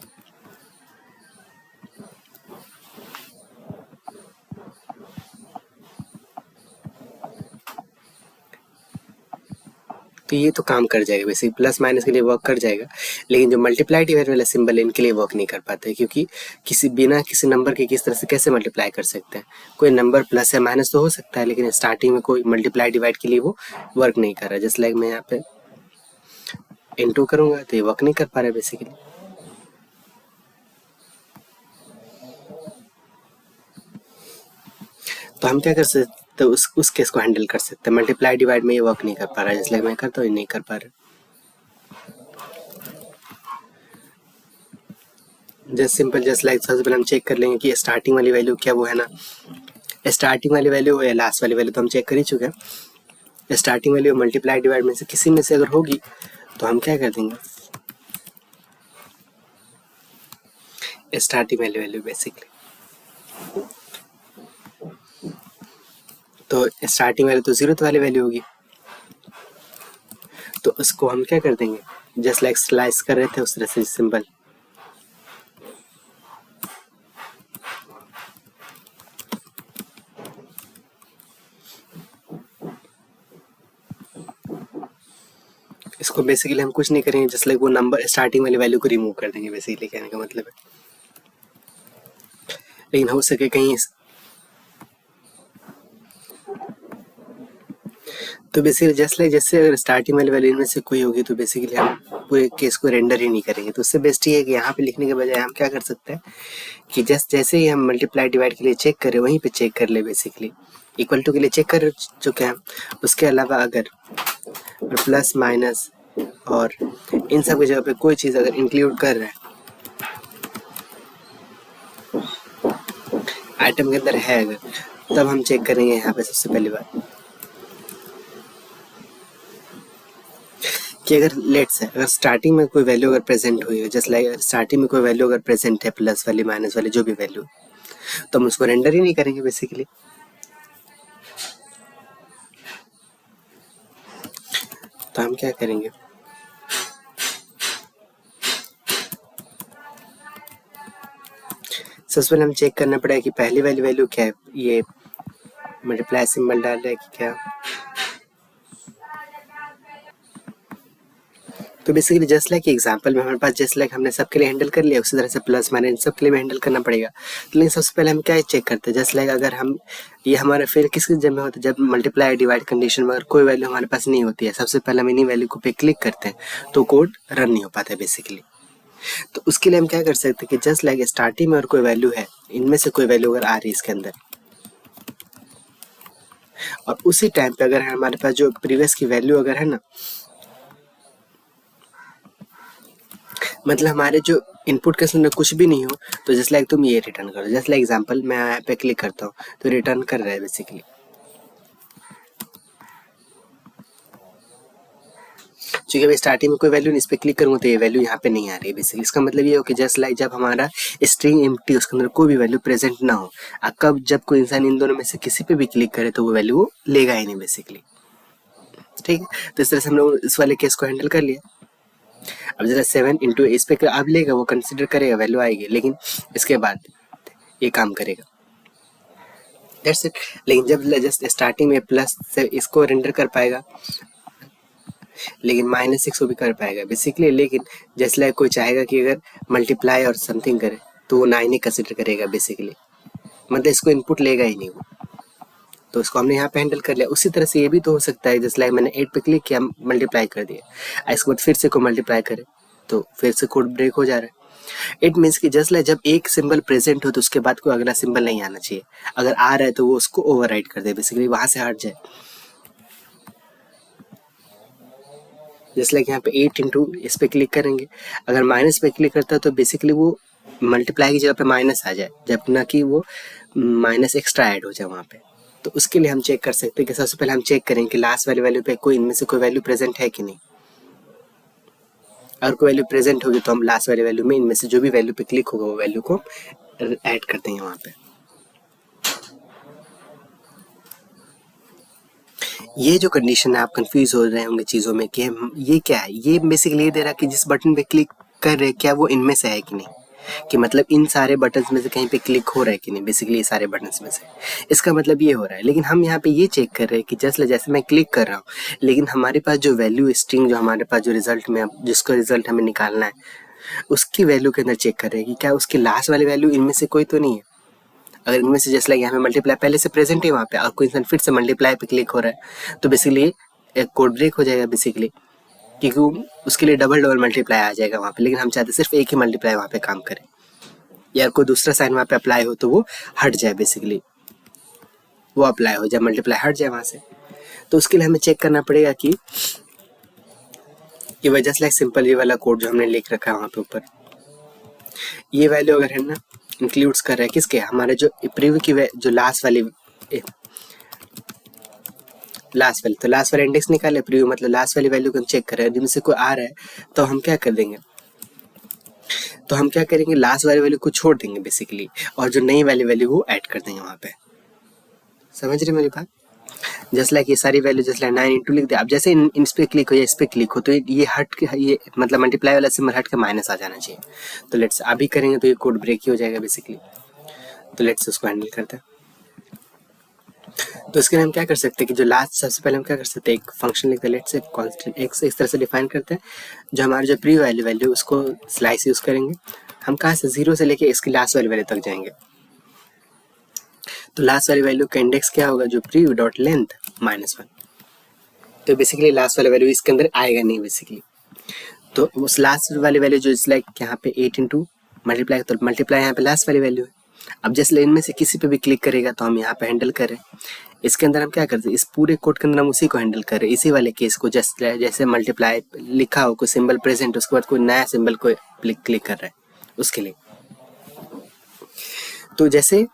तो ये तो काम कर जाएगा, वैसे प्लस माइनस के लिए वर्क कर जाएगा, लेकिन जो मल्टीप्लाई डिवाइड वाला सिंबल है इनके लिए वर्क नहीं कर पाता है, क्योंकि बिना किसी नंबर के किस तरह से कैसे मल्टीप्लाई कर सकते हैं। कोई नंबर प्लस या माइनस तो हो सकता है, लेकिन स्टार्टिंग में कोई मल्टीप्लाई डिवाइड के लिए वो वर्क नहीं कर रहा है। जस्ट लाइक मैं यहाँ पे इनटू करूंगा तो ये वर्क नहीं कर पा रहा है बेसिकली। तो हम क्या कर सकते, तो उस केस को हैंडल कर सकते हैं। मल्टीप्लाई डिवाइड में ये वर्क नहीं कर पा रहा है, जैसे मैं करता हूँ ये नहीं कर पा रहा। जस्ट सिंपल जस्ट लाइक सबसे पहले हम चेक कर लेंगे कि स्टार्टिंग वाली वैल्यू क्या वो है ना, स्टार्टिंग वाली वैल्यू या लास्ट वाली वैल्यू तो हम चेक कर ही चुके हैं। स्टार्टिंग वैल्यू मल्टीप्लाई डिवाइड में से किसी में से अगर होगी तो हम क्या कर देंगे, स्टार्टिंग वैल्यू बेसिकली। तो स्टार्टिंग वैल्यू तो 0th वाली वैल्यू होगी, तो उसको हम क्या कर देंगे, जस्ट लाइक स्लाइस कर रहे थे उस तरह से सिंपल। इसको बेसिकली हम कुछ नहीं करेंगे, जस्ट लाइक वो नंबर स्टार्टिंग वाली वैल्यू को रिमूव कर देंगे, बेसिकली कहने का मतलब है। लेकिन हो सके कहीं तो बेसिकली जस्ट लाइक जैसे अगर स्टार्टिंग वाली वैल्यू इनमें से कोई होगी तो बेसिकली हम पूरे केस को रेंडर ही नहीं करेंगे। तो उससे बेस्ट ये है कि यहाँ पे लिखने के बजाय हम क्या कर सकते हैं कि जैसे ही हम मल्टीप्लाई डिवाइड के लिए चेक करें वहीं पे चेक कर ले। बेसिकली इक्वल टू के लिए चेक कर चुके हैं, उसके अलावा अगर प्लस माइनस और इन सब की जगह पे कोई चीज़ अगर इंक्लूड कर रहा है आइटम के अंदर है अगर, तब हम चेक करेंगे यहाँ पे सबसे पहली बात कि अगर लेट्स है अगर स्टार्टिंग में कोई वैल्यू अगर प्रेजेंट हुई है, जस्ट लाइक स्टार्टिंग में कोई वैल्यू अगर प्रेजेंट है प्लस वाली माइनस वाली जो भी वैल्यू, तो हम उसको रेंडर ही नहीं करेंगे बेसिकली। तो हम क्या करेंगे, सबसे पहले हम चेक करना पड़ेगा कि पहली वाली वैल्यू क्या है, ये मल्टीप्लाई सिंबल डाल रहा है कि क्या। तो बेसिकली जस्ट लाइक एग्जांपल में हमारे पास जस्ट लाइक हमने सबके लिए हैंडल कर लिया, उसी तरह से प्लस माइनस सब के लिए भी हैंडल करना पड़ेगा। तो लेकिन सबसे पहले हम क्या चेक करते हैं, जस्ट लाइक अगर हम ये हमारा फेल किस जब में होता है, जब मल्टीप्लाई डिवाइड कंडीशन में अगर कोई वैल्यू हमारे पास नहीं होती है, सबसे पहले हम इन्हीं वैल्यू को पे क्लिक करते हैं तो कोड रन नहीं हो पाता है बेसिकली। तो उसके लिए हम क्या कर सकते हैं कि जस्ट लाइक स्टार्टिंग में अगर कोई वैल्यू है, इनमें से कोई वैल्यू अगर आ रही है इसके अंदर, और उसी टाइम पे अगर हमारे पास जो प्रीवियस की वैल्यू अगर है ना, मतलब हमारे जो इनपुट के अंदर कुछ भी नहीं हो, तो जस्ट लाइक तुम ये रिटर्न करो। जस्ट लाइक एग्जांपल मैं यहाँ पे क्लिक करता हूँ तो रिटर्न कर रहा है बेसिकली। क्योंकि अभी स्टार्टिंग में कोई वैल्यू नहीं, इस पर क्लिक करूँगा तो ये वैल्यू यहाँ पे नहीं आ रही है बेसिकली। इसका मतलब ये हो कि जस्ट लाइक जब हमारा स्ट्रिंग एम्प्टी उसके अंदर कोई भी वैल्यू प्रेजेंट ना हो, कब जब कोई इंसान इन दोनों में से किसी पे भी क्लिक करे तो वो वैल्यू लेगा ही नहीं बेसिकली। ठीक है, तो इस तरह से हम लोग इस वाले केस को हैंडल कर लिया। अब जरा 7 इंटू इस पे अब लेगा, वो कंसिडर करेगा, वैल्यू आएगी, लेकिन इसके बाद ये काम करेगा, दैट्स इट। लेकिन जब जस्ट स्टार्टिंग में प्लस से इसको रेंडर कर पाएगा, लेकिन -6 को भी कर पाएगा बेसिकली। लेकिन जैसे लाइक कोई चाहेगा कि अगर मल्टीप्लाई और समथिंग करे तो वो 9 ही कंसिडर करेगा बेसिकली, मतलब इसको इनपुट लेगा ही नहीं वो। तो इसको हमने यहाँ पे हैंडल कर लिया। उसी तरह से ये भी तो हो सकता है, जैसे लाइक मैंने 8 पे क्लिक किया, मल्टीप्लाई कर दिया, इसके बाद फिर से कोई मल्टीप्लाई करे तो फिर से कोड ब्रेक हो जा रहा है। इट मीन्स कि जस्ट लाइक जब एक सिंबल प्रेजेंट हो तो उसके बाद कोई अगला सिंबल नहीं आना चाहिए, अगर आ रहा है तो वो उसको ओवरराइड कर दे बेसिकली, वहां से हट जाए। जैसे लाइक यहाँ पे 8 इंटू इस पे क्लिक करेंगे, अगर माइनस पे क्लिक करता है तो बेसिकली वो मल्टीप्लाई की जगह पे माइनस आ जाए, जब ना कि वो माइनस एक्स्ट्रा ऐड हो जाए वहाँ पे। तो उसके लिए हम चेक कर सकते हैं कि सबसे पहले हम चेक करें कि लास्ट वाली वैल्यू पे कोई इनमें से कोई वैल्यू प्रेजेंट है कि नहीं। अगर कोई वैल्यू प्रेजेंट होगी तो हम लास्ट वाली वैल्यू में इनमें से जो भी वैल्यू पे क्लिक होगा वो वैल्यू को ऐड करते हैं वहाँ पे। ये जो कंडीशन है, आप कंफ्यूज हो रहे होंगे चीज़ों में कि ये क्या है, ये बेसिकली ये दे रहा है कि जिस बटन पे क्लिक कर रहे हैं क्या वो इनमें से है कि नहीं, कि मतलब इन सारे बटन्स में से कहीं पे क्लिक हो रहा है कि नहीं, बेसिकली ये सारे बटन्स में से, इसका मतलब ये हो रहा है। लेकिन हम यहाँ पे ये चेक कर रहे हैं कि जैसे मैं क्लिक कर रहा हूँ, लेकिन हमारे पास जो वैल्यू स्ट्रिंग जो हमारे पास जो रिजल्ट में जिसका रिजल्ट हमें निकालना है उसकी वैल्यू के अंदर चेक कर रहे हैं कि क्या उसकी लास्ट वाली वैल्यू इनमें से कोई तो नहीं है। अगर इनमें से जस्ट लाइक यहाँ पे मल्टीप्लाई पहले से प्रेजेंट है वहाँ पे, और कोई इंसान फिर से मल्टीप्लाई पे क्लिक हो रहा है तो बेसिकली एक कोड ब्रेक हो जाएगा बेसिकली, क्योंकि उसके लिए डबल मल्टीप्लाई आ जाएगा वहाँ पे। लेकिन हम चाहते सिर्फ एक ही मल्टीप्लाई वहाँ पे काम करे, या कोई दूसरा साइन वहाँ पे अप्लाई हो तो वो हट जाए बेसिकली, वो अप्लाई हो जाए, मल्टीप्लाई हट जाए वहाँ से। तो उसके लिए हमें चेक करना पड़ेगा कि ये वजह से लाइक सिंपल ये वाला कोड जो हमने लिख रखा है वहाँ पे ऊपर, ये वैल्यू अगर है ना इंक्लूड्स कर रहा है किसके, हमारे जो प्रीव्यू की जो लास्ट वाली तो लास्ट वाला इंडेक्स निकाले, प्रीव्यू मतलब लास्ट वाली वैल्यू को चेक कर रहे हैं, जिनमें से कोई आ रहा है तो हम क्या कर देंगे, तो हम क्या करेंगे लास्ट वाली वैल्यू को छोड़ देंगे बेसिकली, और जो नई वाली वैल्यू वो ऐड कर देंगे वहाँ पे। समझ रहे मेरी बात? जस्ट लाइक ये सारी वैल्यू जस्ट लाइक 9 इंटू लिख दिया, अब जैसे इस पे क्लिक हो या इस पे क्लिक हो तो ये हट के, ये मतलब मल्टीप्लाई वाला सिंबल हट के माइनस आ जाना चाहिए। तो लेट्स अभी करेंगे तो ये कोड ब्रेक ही हो जाएगा बेसिकली। तो लेट्स उसको हैंडल करते हैं। तो इसके लिए हम क्या कर सकते हैं कि जो लास्ट, सबसे पहले हम क्या कर सकते हैं, एक फंक्शन लिखते हैं, लेट्स से कांस्टेंट एक्स इस तरह से डिफाइन करते हैं, जो हमारे जो प्री वैल्यू उसको स्लाइस यूज करेंगे। हम कहाँ से 0 से लेके इसकी लास्ट वाली वैल्यू तक जाएंगे। तो लास्ट वाली वैल्यू का इंडेक्स क्या होगा, जो प्री डॉट लेंथ -1। तो बेसिकली लास्ट वाला वैल्यू इसके अंदर आएगा नहीं बेसिकली। तो उस लास्ट वाली वैल्यू जो इस लाइक यहाँ पे 8 इंटू मल्टीप्लाई, तो मल्टीप्लाई यहाँ पे लास्ट वाली वैल्यू है। अब जैसे इनमें से किसी पे भी क्लिक करेगा तो हम यहाँ पे हैंडल करें। इसके अंदर हम क्या करते हैं, इस पूरे कोड के अंदर हम उसी को हैंडल करें, इसी वाले केस को। जस्ट जैसे मल्टीप्लाई लिखा हो, कोई सिंबल प्रेजेंट, उसके बाद कोई नया सिंबल को क्लिक कर रहा है उसके लिए। तो जैसे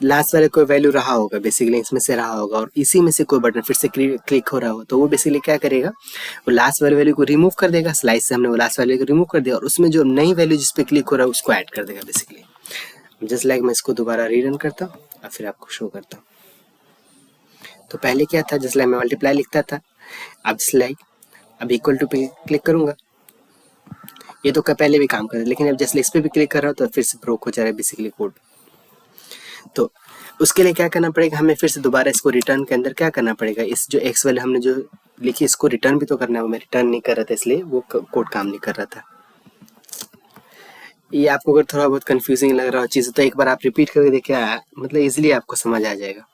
लास्ट वाले कोई वैल्यू रहा होगा बेसिकली, इसमें से रहा होगा, और इसी में से कोई बटन फिर से क्लिक हो रहा हो, तो वो बेसिकली क्या करेगा, वो लास्ट वाले वैल्यू को रिमूव कर देगा। स्लाइस से हमने वो लास्ट वाले को रिमूव कर दिया और उसमें जो नई वैल्यू जिस पे क्लिक हो रहा है उसको ऐड कर देगा बेसिकली। जस्ट लाइक मैं इसको दोबारा रीरन करता हूँ और फिर आपको शो करता हूँ। तो पहले क्या था, जस्ट लाइक मैं मल्टीप्लाई लिखता था, अब जस्ट लाइक अब इक्वल टू पे क्लिक करूंगा, ये तो पहले भी काम कर रहा है, लेकिन अब जस्ट इस पे भी क्लिक कर रहा हूँ तो फिर से ब्रोक हो जा रहा है बेसिकली कोड। तो उसके लिए क्या करना पड़ेगा, हमें फिर से दोबारा इसको रिटर्न के अंदर क्या करना पड़ेगा, इस जो एक्स वाले हमने जो लिखी इसको रिटर्न भी तो करना है, वो मैं रिटर्न नहीं कर रहा था इसलिए वो कोड काम नहीं कर रहा था। ये आपको अगर थोड़ा बहुत कंफ्यूजिंग लग रहा हो चीज़ तो एक बार आप रिपीट करके देखिए, मतलब इजीली आपको समझ आ जाएगा।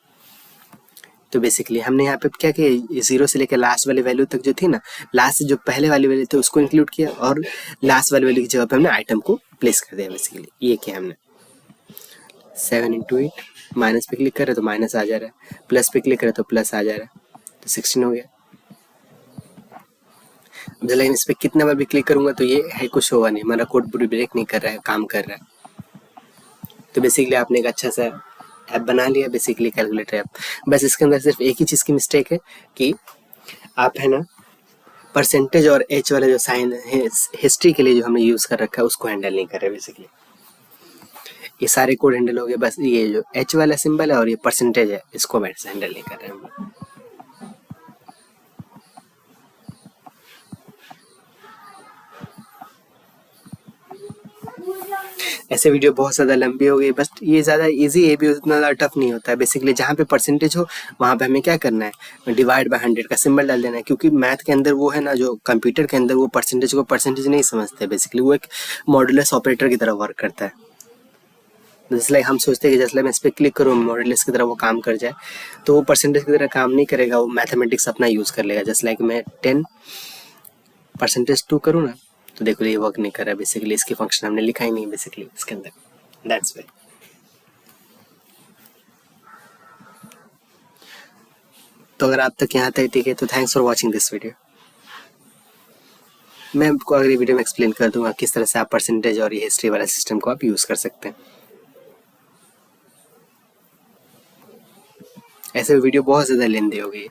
तो बेसिकली हमने यहाँ पे क्या किया, 0 से लेकर लास्ट वाली वैल्यू तक जो थी ना, लास्ट से जो पहले वाली वैल्यू थी उसको इंक्लूड किया और लास्ट वाली वैल्यू की जगह पे हमने आइटम को प्लेस कर दिया बेसिकली। ये किया हमने। 7 इंटू 8, माइनस पे क्लिक कर रहे तो माइनस आ जा रहा है, प्लस पे क्लिक कर रहे तो प्लस आ जा रहा है, तो 16 हो गया। अब लेकिन इस पर कितना बार भी क्लिक करूंगा तो ये है कुछ होगा नहीं, हमारा कोड पूरी ब्रेक नहीं कर रहा है, काम कर रहा है। तो बेसिकली आपने एक अच्छा सा ऐप बना लिया बेसिकली, कैलकुलेटर ऐप। बस इसके अंदर सिर्फ एक ही चीज़ की मिस्टेक है कि आप है ना परसेंटेज और एच वाला जो साइन है हिस्ट्री के लिए जो हमने यूज़ कर रखा है उसको हैंडल नहीं कर रहे बेसिकली। ये सारे कोड हैंडल हो गए, बस ये जो एच वाला सिंबल है और ये परसेंटेज है इसको हैंडल नहीं कर रहे हम लोग। ऐसे वीडियो बहुत ज़्यादा लंबी हो गई, बस ये ज़्यादा इजी है, भी उतना ज़्यादा टफ नहीं होता है बेसिकली। जहाँ पे परसेंटेज हो वहाँ पे हमें क्या करना है, डिवाइड बाय 100 का सिंबल डाल देना है, क्योंकि मैथ के अंदर वो है ना, जो कंप्यूटर के अंदर वो परसेंटेज को परसेंटेज नहीं समझते बेसिकली, वो एक मॉडुलस ऑपरेटर की तरह वर्क करता है। जैसे लाइक हम सोचते हैं कि जैसे मैं इस पर क्लिक करूँ मॉडुलस की तरह वो काम कर जाए, तो वो परसेंटेज की तरह काम नहीं करेगा, वो मैथमेटिक्स अपना यूज़ कर लेगा। जैसे लाइक मैं 10% 2 करूँ ना, तो देखो ये वर्क नहीं कर रहा है बेसिकली, इसकी फंक्शन हमने लिखा ही नहीं बेसिकली इसके अंदर, दैट्स वाई। तो अगर आप तक यहाँ तक ठीक है तो thanks for watching this video. मैं आपको अगली वीडियो में एक्सप्लेन कर दूंगा किस तरह से आप परसेंटेज और ये हिस्ट्री वाला सिस्टम को आप यूज़ कर सकते हैं। ऐसे वीडियो बहुत ज़्यादा लेंदी हो गई है।